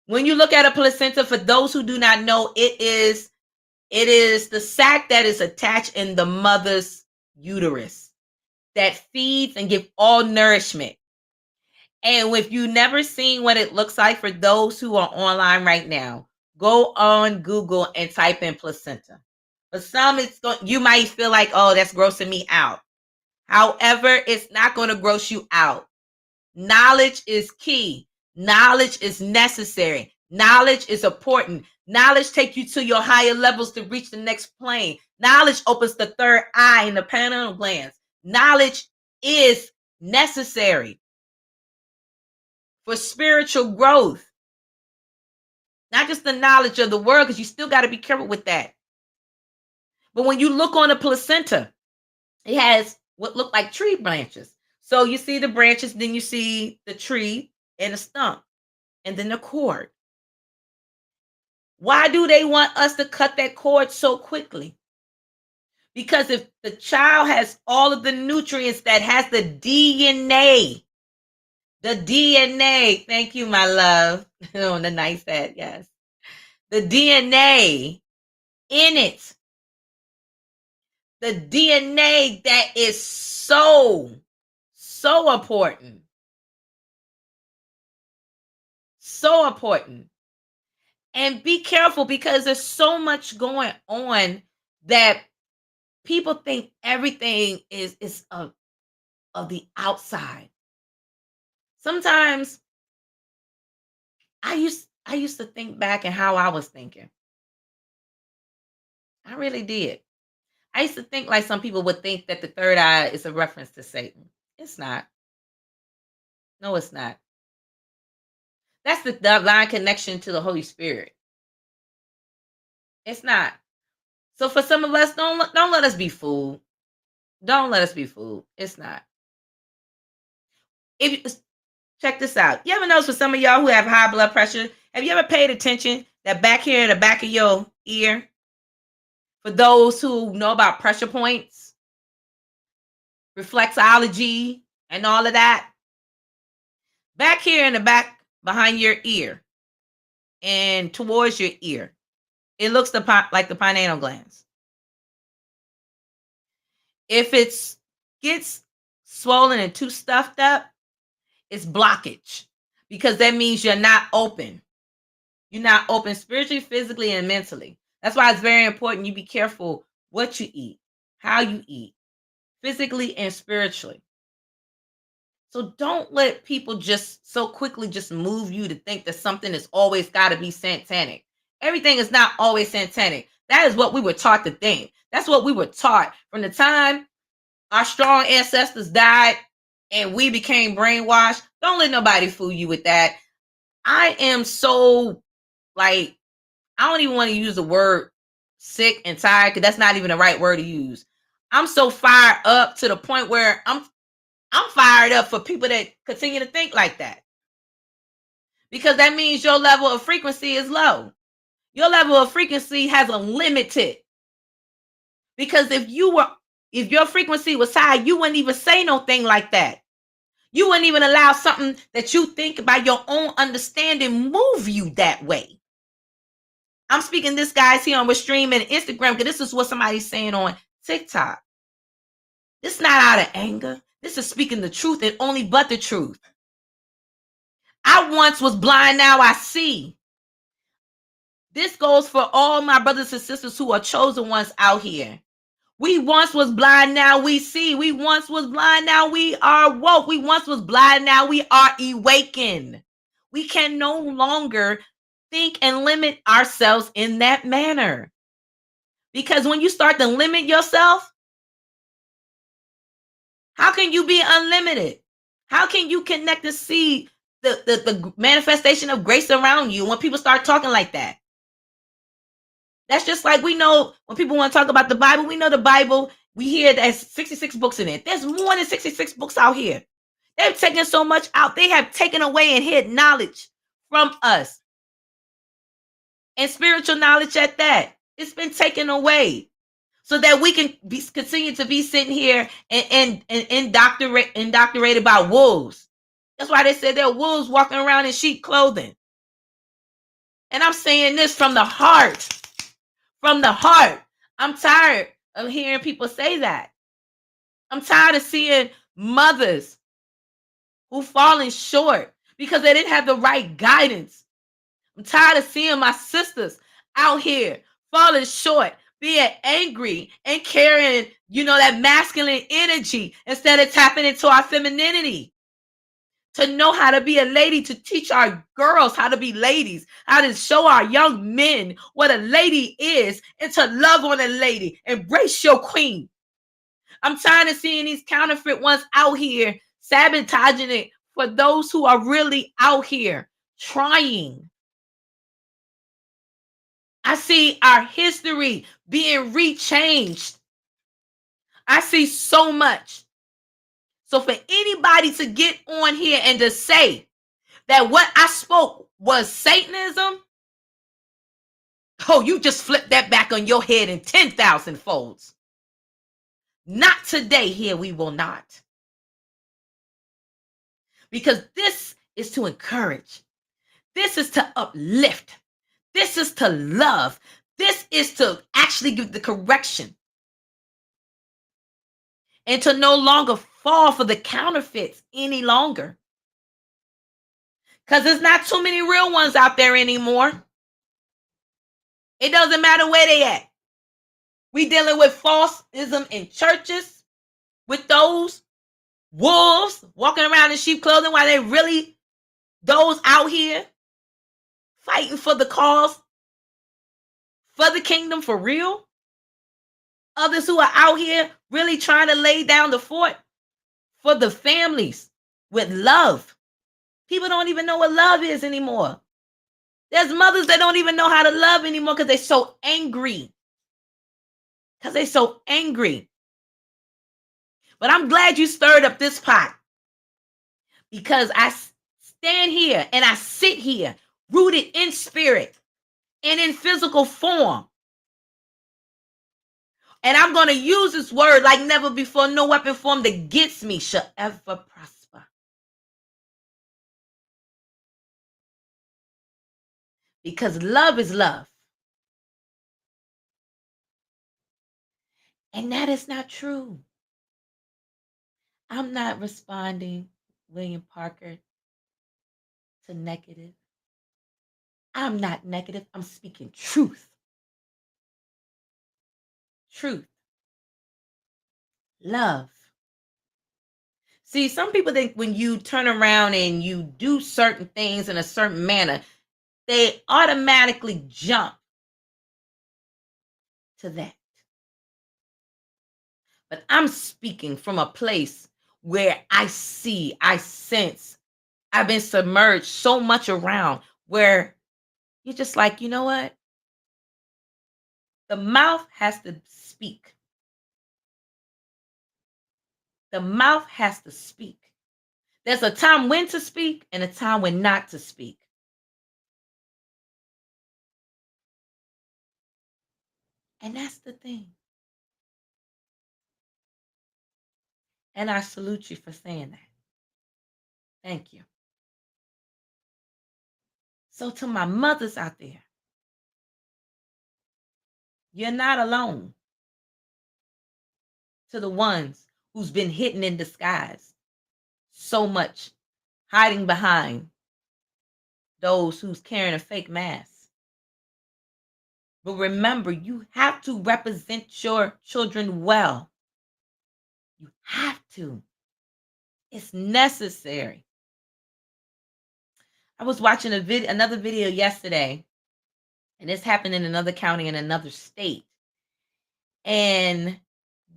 When you look at a placenta, for those who do not know, it is the sac that is attached in the mother's uterus that feeds and gives all nourishment. And if you've never seen what it looks like, for those who are online right now, go on Google and type in placenta. For some, you might feel like, oh, that's grossing me out. However, it's not going to gross you out. Knowledge is key. Knowledge is necessary. Knowledge is important. Knowledge takes you to your higher levels to reach the next plane. Knowledge opens the third eye in the pineal glands. Knowledge is necessary for spiritual growth. Not just the knowledge of the world, because you still got to be careful with that. But when you look on a placenta, it has what look like tree branches. So you see the branches, then you see the tree and the stump, and then the cord. Why do they want us to cut that cord so quickly? Because if the child has all of the nutrients that has the DNA, thank you, my love. Oh, the nice that, yes. The DNA in it. The DNA that is so important. So important. And be careful, because there's so much going on that people think everything is of the outside. Sometimes I used to think back and how I was thinking. I really did. I used to think like some people would think that the third eye is a reference to Satan. It's not. No, it's not. That's the divine connection to the Holy Spirit. It's not. So for some of us, don't let us be fooled. Don't let us be fooled. It's not. If you check this out, you ever notice for some of y'all who have high blood pressure, have you ever paid attention that back here in the back of your ear, for those who know about pressure points, reflexology, and all of that, back here in the back behind your ear and towards your ear, it looks like the pineal glands. If it gets swollen and too stuffed up, it's blockage, because that means you're not open. You're not open spiritually, physically, and mentally. That's why it's very important you be careful what you eat, how you eat, physically and spiritually. So don't let people just so quickly just move you to think that something has always got to be satanic. Everything is not always satanic. That is what we were taught to think. That's what we were taught from the time our strong ancestors died and we became brainwashed. Don't let nobody fool you with that. I am so, I don't even want to use the word sick and tired, because that's not even the right word to use. I'm so fired up to the point where I'm fired up for people that continue to think like that, because that means your level of frequency is low. Your level of frequency has a limited, because if your frequency was high, you wouldn't even say no thing like that. You wouldn't even allow something that you think by your own understanding move you that way. I'm speaking this, guys, here on Restream and Instagram, because this is what somebody's saying on TikTok. This is not out of anger. This is speaking the truth and only but the truth. I once was blind, now I see. This goes for all my brothers and sisters who are chosen ones out here. We once was blind, now we see. We once was blind, now we are woke. We once was blind, now we are awakened. We can no longer think and limit ourselves in that manner. Because when you start to limit yourself, how can you be unlimited? How can you connect to see the manifestation of grace around you when people start talking like that? That's just like we know when people want to talk about the Bible, we know the Bible, we hear there's 66 books in it. There's more than 66 books out here. They've taken so much out. They have taken away and hid knowledge from us. And spiritual knowledge at that. It's been taken away. So that we can continue to be sitting here and indoctrinated by wolves. That's why they said there are wolves walking around in sheep clothing. And I'm saying this from the heart. From the heart. I'm tired of hearing people say that. I'm tired of seeing mothers who falling short because they didn't have the right guidance. I'm tired of seeing my sisters out here falling short, being angry and carrying, that masculine energy instead of tapping into our femininity. To know how to be a lady, to teach our girls how to be ladies, how to show our young men what a lady is, and to love on a lady. Embrace your queen. I'm tired of seeing these counterfeit ones out here sabotaging it for those who are really out here trying. I see our history being rechanged. I see so much. So for anybody to get on here and to say that what I spoke was Satanism, oh, you just flip that back on your head in 10,000 folds. Not today, here we will not. Because this is to encourage. This is to uplift. This is to love. This is to actually give the correction. And to no longer fall for the counterfeits any longer. Because there's not too many real ones out there anymore. It doesn't matter where they at. We dealing with falseism in churches, with those wolves walking around in sheep clothing while they really those out here fighting for the cause, for the kingdom for real. Others who are out here really trying to lay down the fort for the families with love. People don't even know what love is anymore. There's mothers that don't even know how to love anymore because they're so angry. Because they're so angry. But I'm glad you stirred up this pot. Because I stand here and I sit here rooted in spirit and in physical form. And I'm going to use this word like never before. No weapon formed against me shall ever prosper. Because love is love. And that is not true. I'm not responding, William Parker, to negative. I'm not negative. I'm speaking truth. Truth. Love. See, some people think when you turn around and you do certain things in a certain manner, they automatically jump to that. But I'm speaking from a place where I see, I sense, I've been submerged so much around where you're just like, you know what? The mouth has to speak. The mouth has to speak. There's a time when to speak and a time when not to speak. And that's the thing. And I salute you for saying that. Thank you. So to my mothers out there, you're not alone. To the ones who's been hidden in disguise so much, hiding behind those who's carrying a fake mask. But remember, you have to represent your children well. You have to. It's necessary. I was watching another video yesterday, and this happened in another county in another state. And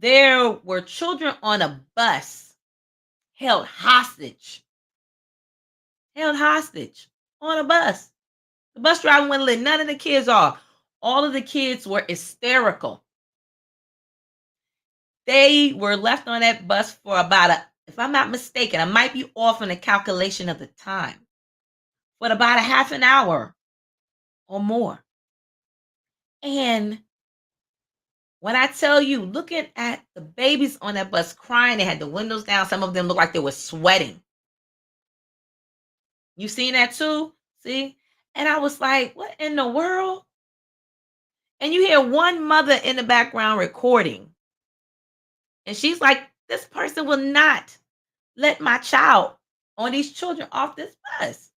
there were children on a bus held hostage on a bus. The bus driver wouldn't let none of the kids off. All of the kids were hysterical. They were left on that bus for about if I'm not mistaken, I might be off on the calculation of the time, but about a half an hour or more. And when I tell you, looking at the babies on that bus crying, they had the windows down. Some of them looked like they were sweating. You seen that too? See? And I was like, what in the world? And you hear one mother in the background recording. And she's like, this person will not let my child or these children off this bus.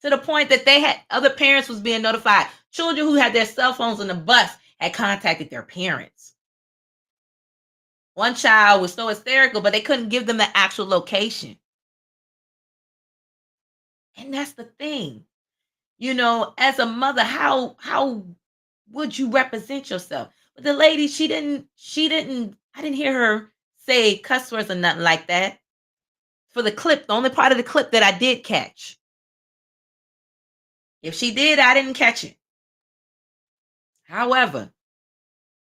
To the point that they had other parents was being notified. Children who had their cell phones on the bus had contacted their parents. One child was so hysterical, but they couldn't give them the actual location. And that's the thing. You know, as a mother, how would you represent yourself? But the lady, I didn't hear her say cuss words or nothing like that. For the clip, the only part of the clip that I did catch. If she did, I didn't catch it. However,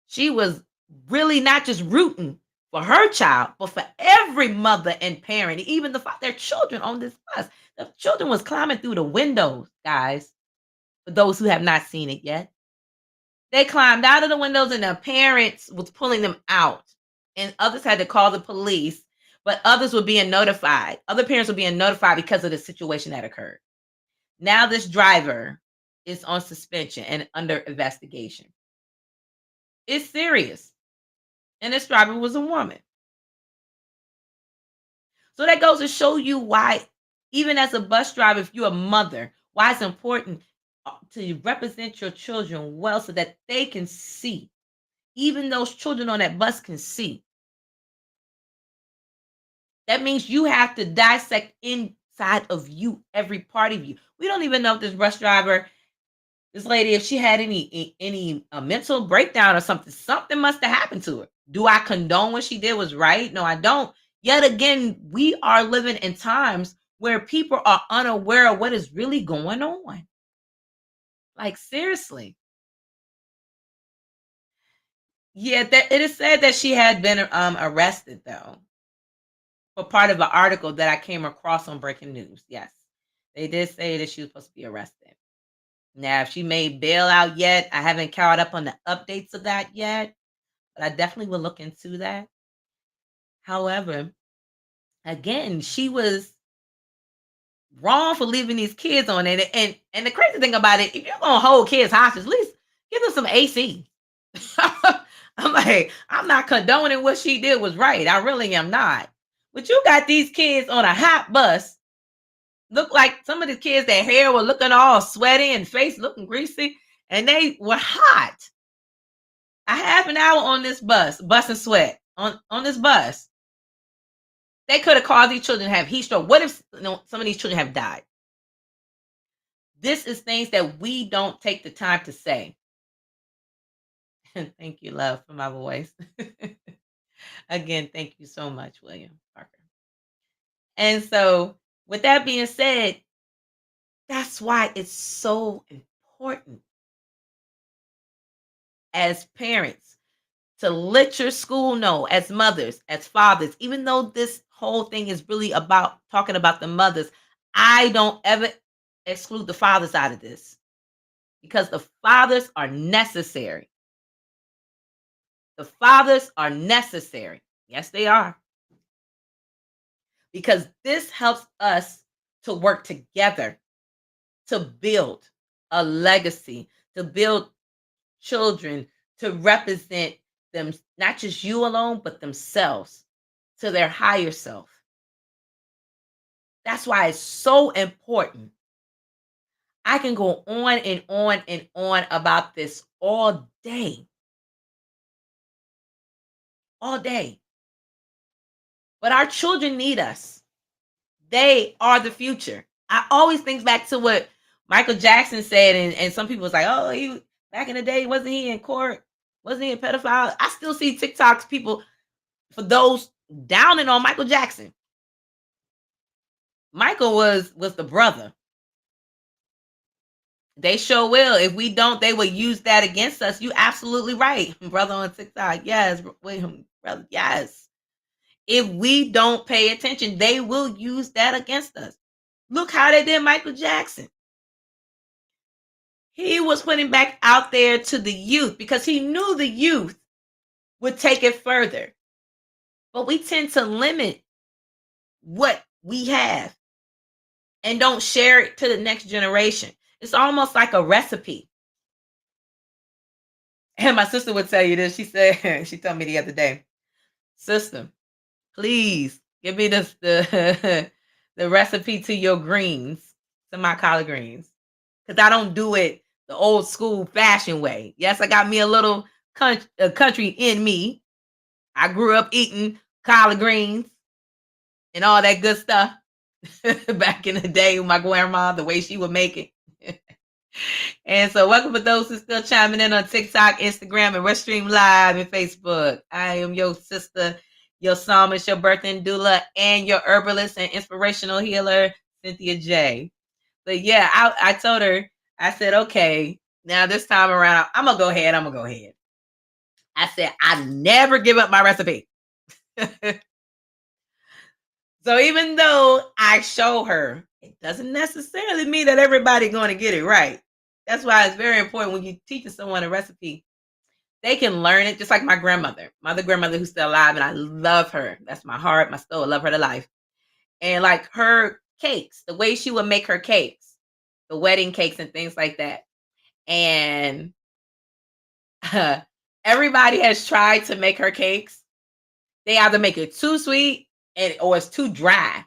she was really not just rooting for her child, but for every mother and parent, even their children on this bus. The children was climbing through the windows, guys. For those who have not seen it yet, they climbed out of the windows, and their parents was pulling them out, and others had to call the police. But others were being notified. Other parents were being notified because of the situation that occurred. Now this driver is on suspension and under investigation. It's serious. And this driver was a woman. So that goes to show you why, even as a bus driver, if you're a mother, why it's important to represent your children well so that they can see. Even those children on that bus can see. That means you have to dissect inside of you, every part of you. We don't even know if this bus driver, this lady, if she had any mental breakdown or something. Something must have happened to her. Do I condone what she did was right? No, I don't. Yet again, we are living in times where people are unaware of what is really going on. Like, seriously. Yeah, it is said that she had been arrested, though, for part of an article that I came across on Breaking News. Yes, they did say that she was supposed to be arrested. Now, if she made bail out yet, I haven't caught up on the updates of that yet, but I definitely will look into that. However, again, she was wrong for leaving these kids on it. And the crazy thing about it, if you're gonna hold kids hostage, at least give them some AC. I'm like, I'm not condoning what she did was right. I really am not. But you got these kids on a hot bus. Look like some of the kids, their hair were looking all sweaty and face looking greasy, and they were hot. A half an hour on this bus and sweat on this bus. They could have caused these children to have heat stroke. What if some of these children have died? This is things that we don't take the time to say. Thank you, love, for my voice. Again, thank you so much, William Parker. And so, with that being said, that's why it's so important as parents to let your school know, as mothers, as fathers, even though this whole thing is really about talking about the mothers, I don't ever exclude the fathers out of this because the fathers are necessary. The fathers are necessary. Yes, they are. Because this helps us to work together to build a legacy, to build children, to represent them, not just you alone, but themselves to their higher self. That's why it's so important I can go on and on and on about this all day. All day. But our children need us. They are the future. I always think back to what Michael Jackson said, and some people was like, oh, he back in the day, wasn't he in court? Wasn't he a pedophile? I still see TikToks, people, for those downing on Michael Jackson. Michael was the brother. They sure will. If we don't, they will use that against us. You absolutely right, brother on TikTok. Yes, wait, brother. Yes. If we don't pay attention, they will use that against us. Look how they did Michael Jackson. He was putting back out there to the youth because he knew the youth would take it further. But we tend to limit what we have and don't share it to the next generation. It's almost like a recipe. And my sister would tell you this. She said, she told me the other day, sister, please give me this the recipe to your greens, to my collard greens. Because I don't do it the old school fashion way. Yes, I got me a little country in me. I grew up eating collard greens and all that good stuff back in the day with my grandma, the way she would make it. And so, welcome for those who still chiming in on TikTok, Instagram, and Restream Live and Facebook. I am your sister, your psalmist, your birthing doula, and your herbalist and inspirational healer, Cynthia J. But yeah, I told her, I said, okay, now this time around, I'm gonna go ahead. I said, I never give up my recipe. So even though I show her, it doesn't necessarily mean that everybody's going to get it right. That's why it's very important when you teach someone a recipe, they can learn it. Just like my grandmother, grandmother who's still alive, and I love her. That's my heart, my soul. I love her to life. And like her cakes, the way she would make her cakes, the wedding cakes and things like that. And everybody has tried to make her cakes. They either make it too sweet or it's too dry.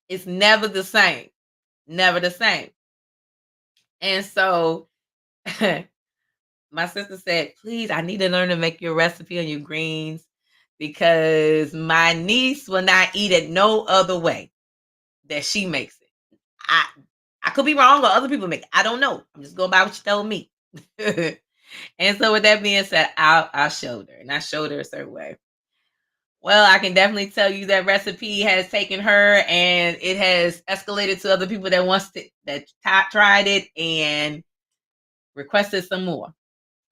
It's never the same. Never the same. And so my sister said, please, I need to learn to make your recipe on your greens because my niece will not eat it no other way that she makes it. I could be wrong or other people make it. I don't know. I'm just going by what she told me. And so with that being said, I'll show her. And I showed her a certain way. Well, I can definitely tell you that recipe has taken her and it has escalated to other people that tried it and requested some more.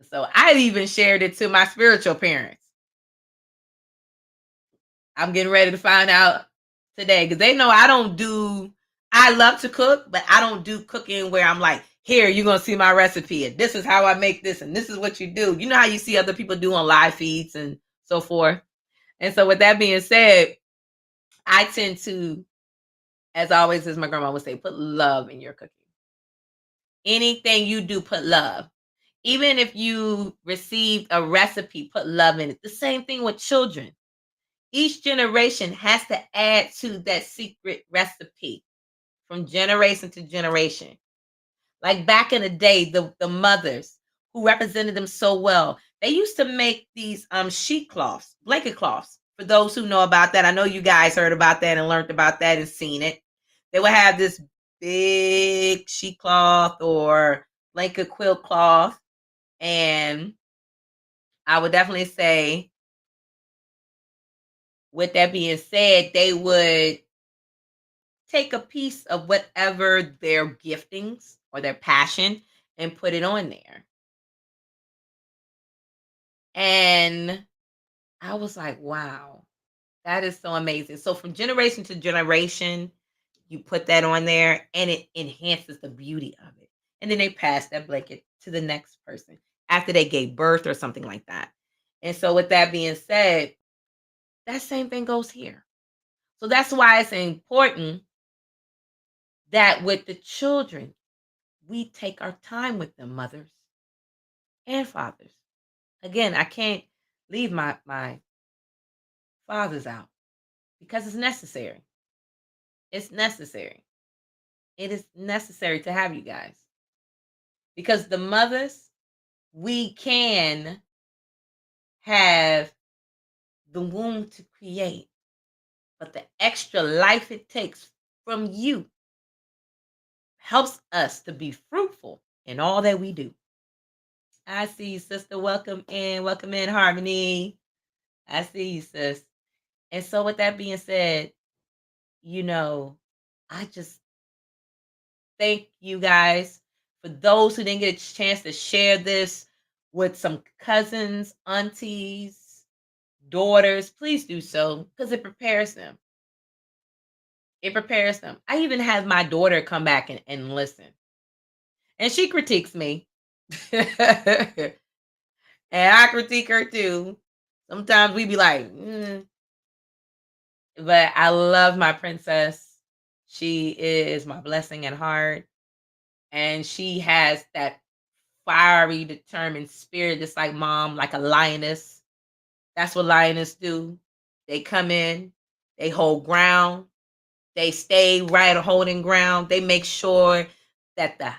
So I even shared it to my spiritual parents. I'm getting ready to find out today because they know I love to cook, but I don't do cooking where I'm like, here, you're going to see my recipe. And this is how I make this. And this is what you do. You know how you see other people do on live feeds and so forth. And so with that being said, I tend to, as always, as my grandma would say, put love in your cooking. Anything you do, put love. Even if you received a recipe, put love in it. The same thing with children. Each generation has to add to that secret recipe from generation to generation. Like back in the day, the mothers who represented them so well, they used to make these sheet cloths, blanket cloths. For those who know about that, I know you guys heard about that and learned about that and seen it. They would have this big sheet cloth or blanket quilt cloth. And I would definitely say, with that being said, they would take a piece of whatever their giftings or their passion and put it on there. And I was like, wow, that is so amazing. So from generation to generation, you put that on there and it enhances the beauty of it. And then they pass that blanket to the next person after they gave birth or something like that. And so with that being said, that same thing goes here. So that's why it's important that with the children, we take our time with them, mothers and fathers. Again, I can't leave my fathers out because it's necessary. It's necessary. It is necessary to have you guys. Because the mothers, we can have the womb to create, but the extra life it takes from you helps us to be fruitful in all that we do. I see you, sister. Welcome in. Welcome in, Harmony. I see you, sis. And so, with that being said, I just thank you guys for those who didn't get a chance to share this with some cousins, aunties, daughters. Please do so because it prepares them. It prepares them. I even have my daughter come back and listen, and she critiques me. And I critique her too. Sometimes we be like, but I love my princess. She is my blessing at heart. And she has that fiery, determined spirit, just like mom, like a lioness. That's what lioness do. They come in, they hold ground, they stay right holding ground. They make sure that the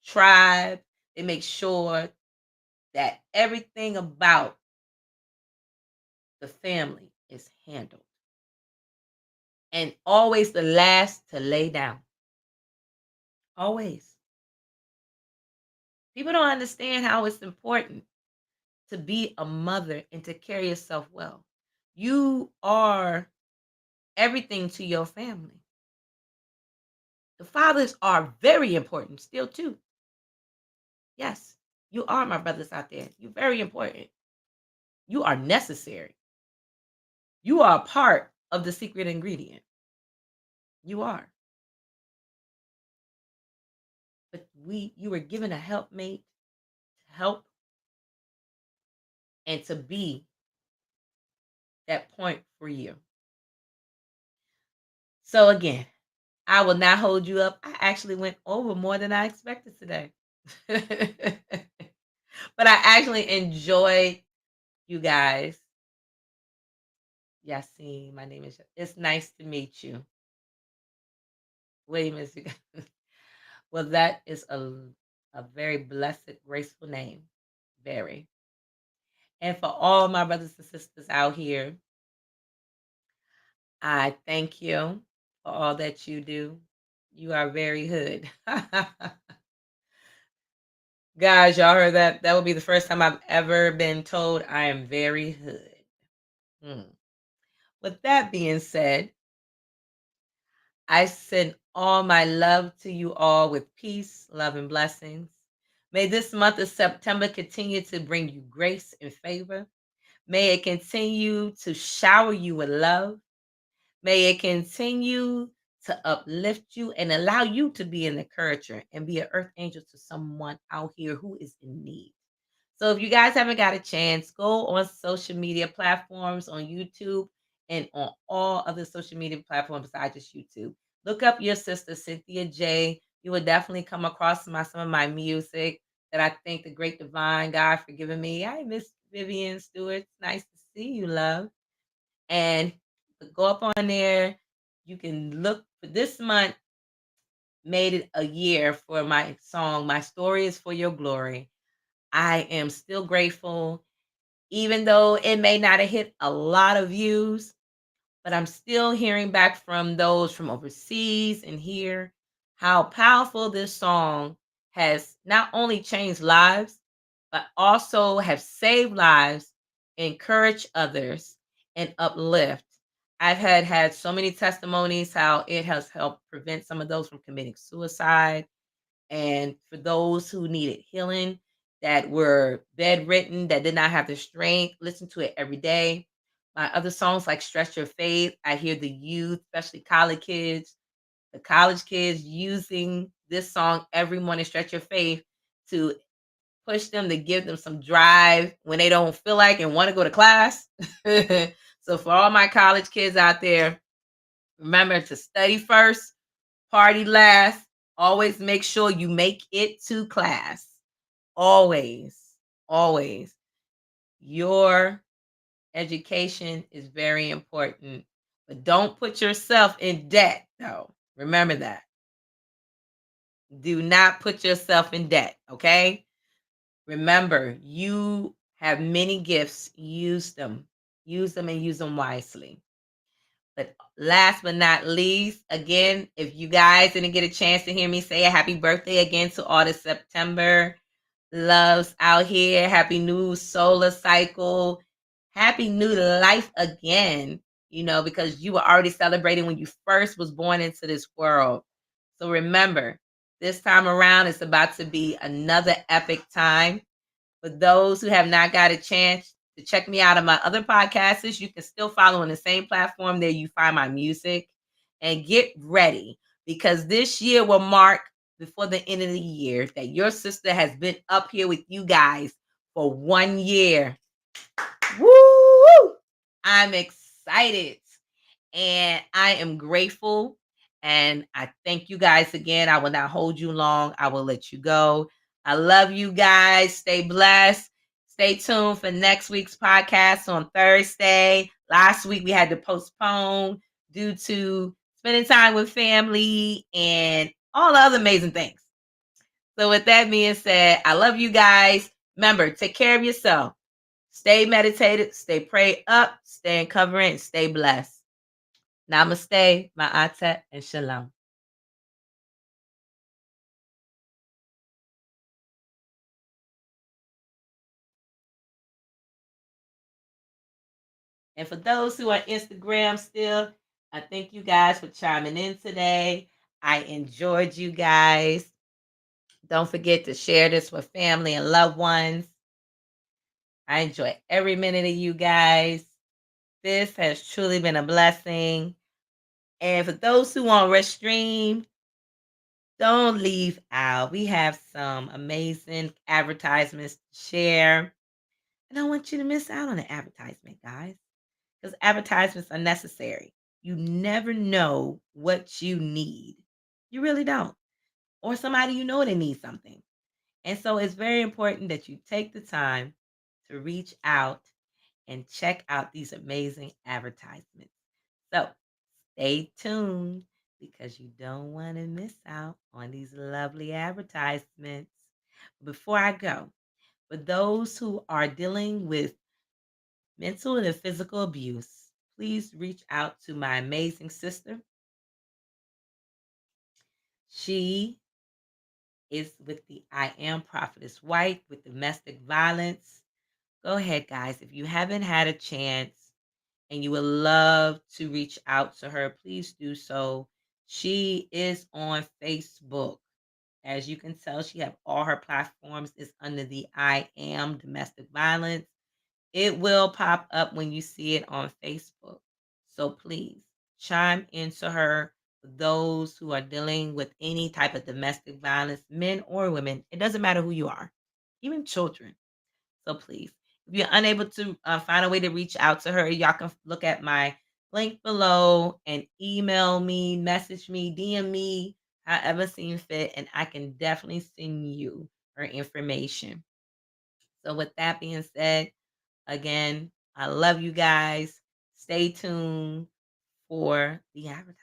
tribe, they make sure that everything about the family is handled. And always the last to lay down. Always. People don't understand how it's important to be a mother and to carry yourself well. You are everything to your family. The fathers are very important still too. Yes, you are, my brothers out there. You're very important. You are necessary. You are a part of the secret ingredient. You are. But you were given a helpmate to help and to be that point for you. So again, I will not hold you up. I actually went over more than I expected today. But I actually enjoyed you guys. Yassine, my name is. It's nice to meet you. Wait a minute. Well, that is a very blessed, graceful name. Very. And for all my brothers and sisters out here, I thank you for all that you do. You are very hood. Guys, y'all heard that? That will be the first time I've ever been told I am very hood. With that being said, I send all my love to you all with peace, love, and blessings. May this month of September continue to bring you grace and favor. May it continue to shower you with love. May it continue to uplift you and allow you to be an encourager and be an earth angel to someone out here who is in need. So if you guys haven't got a chance, go on social media platforms, on YouTube, and on all other social media platforms besides just YouTube. Look up your sister, Cynthia J. You will definitely come across some of my music that I thank the great divine God for giving me. Hi, Miss Vivian Stewart. It's nice to see you, love. And go up on there. You can look for this month, made it a year for my song, My Story is for Your Glory. I am still grateful, even though it may not have hit a lot of views, but I'm still hearing back from those from overseas and here how powerful this song has not only changed lives, but also have saved lives, encouraged others, and uplift. I've had so many testimonies how it has helped prevent some of those from committing suicide. And for those who needed healing, that were bedridden, that did not have the strength, listen to it every day. My other songs like Stretch Your Faith, I hear the youth, especially the college kids using this song every morning, Stretch Your Faith, to push them, to give them some drive when they don't feel like and want to go to class. So for all my college kids out there, remember to study first, party last. Always make sure you make it to class. Always, always. Your education is very important, but don't put yourself in debt, though. Remember that. Do not put yourself in debt, okay? Remember, you have many gifts. Use them. Use them and use them wisely. But last but not least, again, if you guys didn't get a chance to hear me say a happy birthday again to all the September loves out here, happy new solar cycle, happy new life again, because you were already celebrating when you first was born into this world. So remember, this time around, it's about to be another epic time. For those who have not got a chance to check me out on my other podcasts, you can still follow on the same platform there you find my music. And get ready, because this year will mark, before the end of the year, that your sister has been up here with you guys for 1 year. Woo! I'm excited and I am grateful. And I thank you guys again. I will not hold you long. I will let you go. I love you guys. Stay blessed. Stay tuned for next week's podcast on Thursday. Last week we had to postpone due to spending time with family and all the other amazing things. So with that being said, I love you guys. Remember, take care of yourself. Stay meditated, stay prayed up, stay in covering, and stay blessed. Namaste, ma'ata, and shalom. And for those who are Instagram still, I thank you guys for chiming in today. I enjoyed you guys. Don't forget to share this with family and loved ones. I enjoy every minute of you guys. This has truly been a blessing. And for those who want Restream, don't leave out. We have some amazing advertisements to share. I don't want you to miss out on the advertisement, guys, because advertisements are necessary. You never know what you need. You really don't. Or somebody they need something. And so it's very important that you take the time to reach out and check out these amazing advertisements. So stay tuned, because you don't want to miss out on these lovely advertisements. Before I go, for those who are dealing with mental and physical abuse, please reach out to my amazing sister. She is with the I Am Prophetess White with domestic violence. Go ahead, guys. If you haven't had a chance and you would love to reach out to her, please do so. She is on Facebook. As you can tell, she have all her platforms is under the I Am Domestic Violence. It will pop up when you see it on Facebook. So please chime into her. For those who are dealing with any type of domestic violence, men or women, it doesn't matter who you are, even children. So please, if you're unable to find a way to reach out to her, y'all can look at my link below and email me, message me, DM me, however seems fit, and I can definitely send you her information. So with that being said, again, I love you guys. Stay tuned for the advertisement.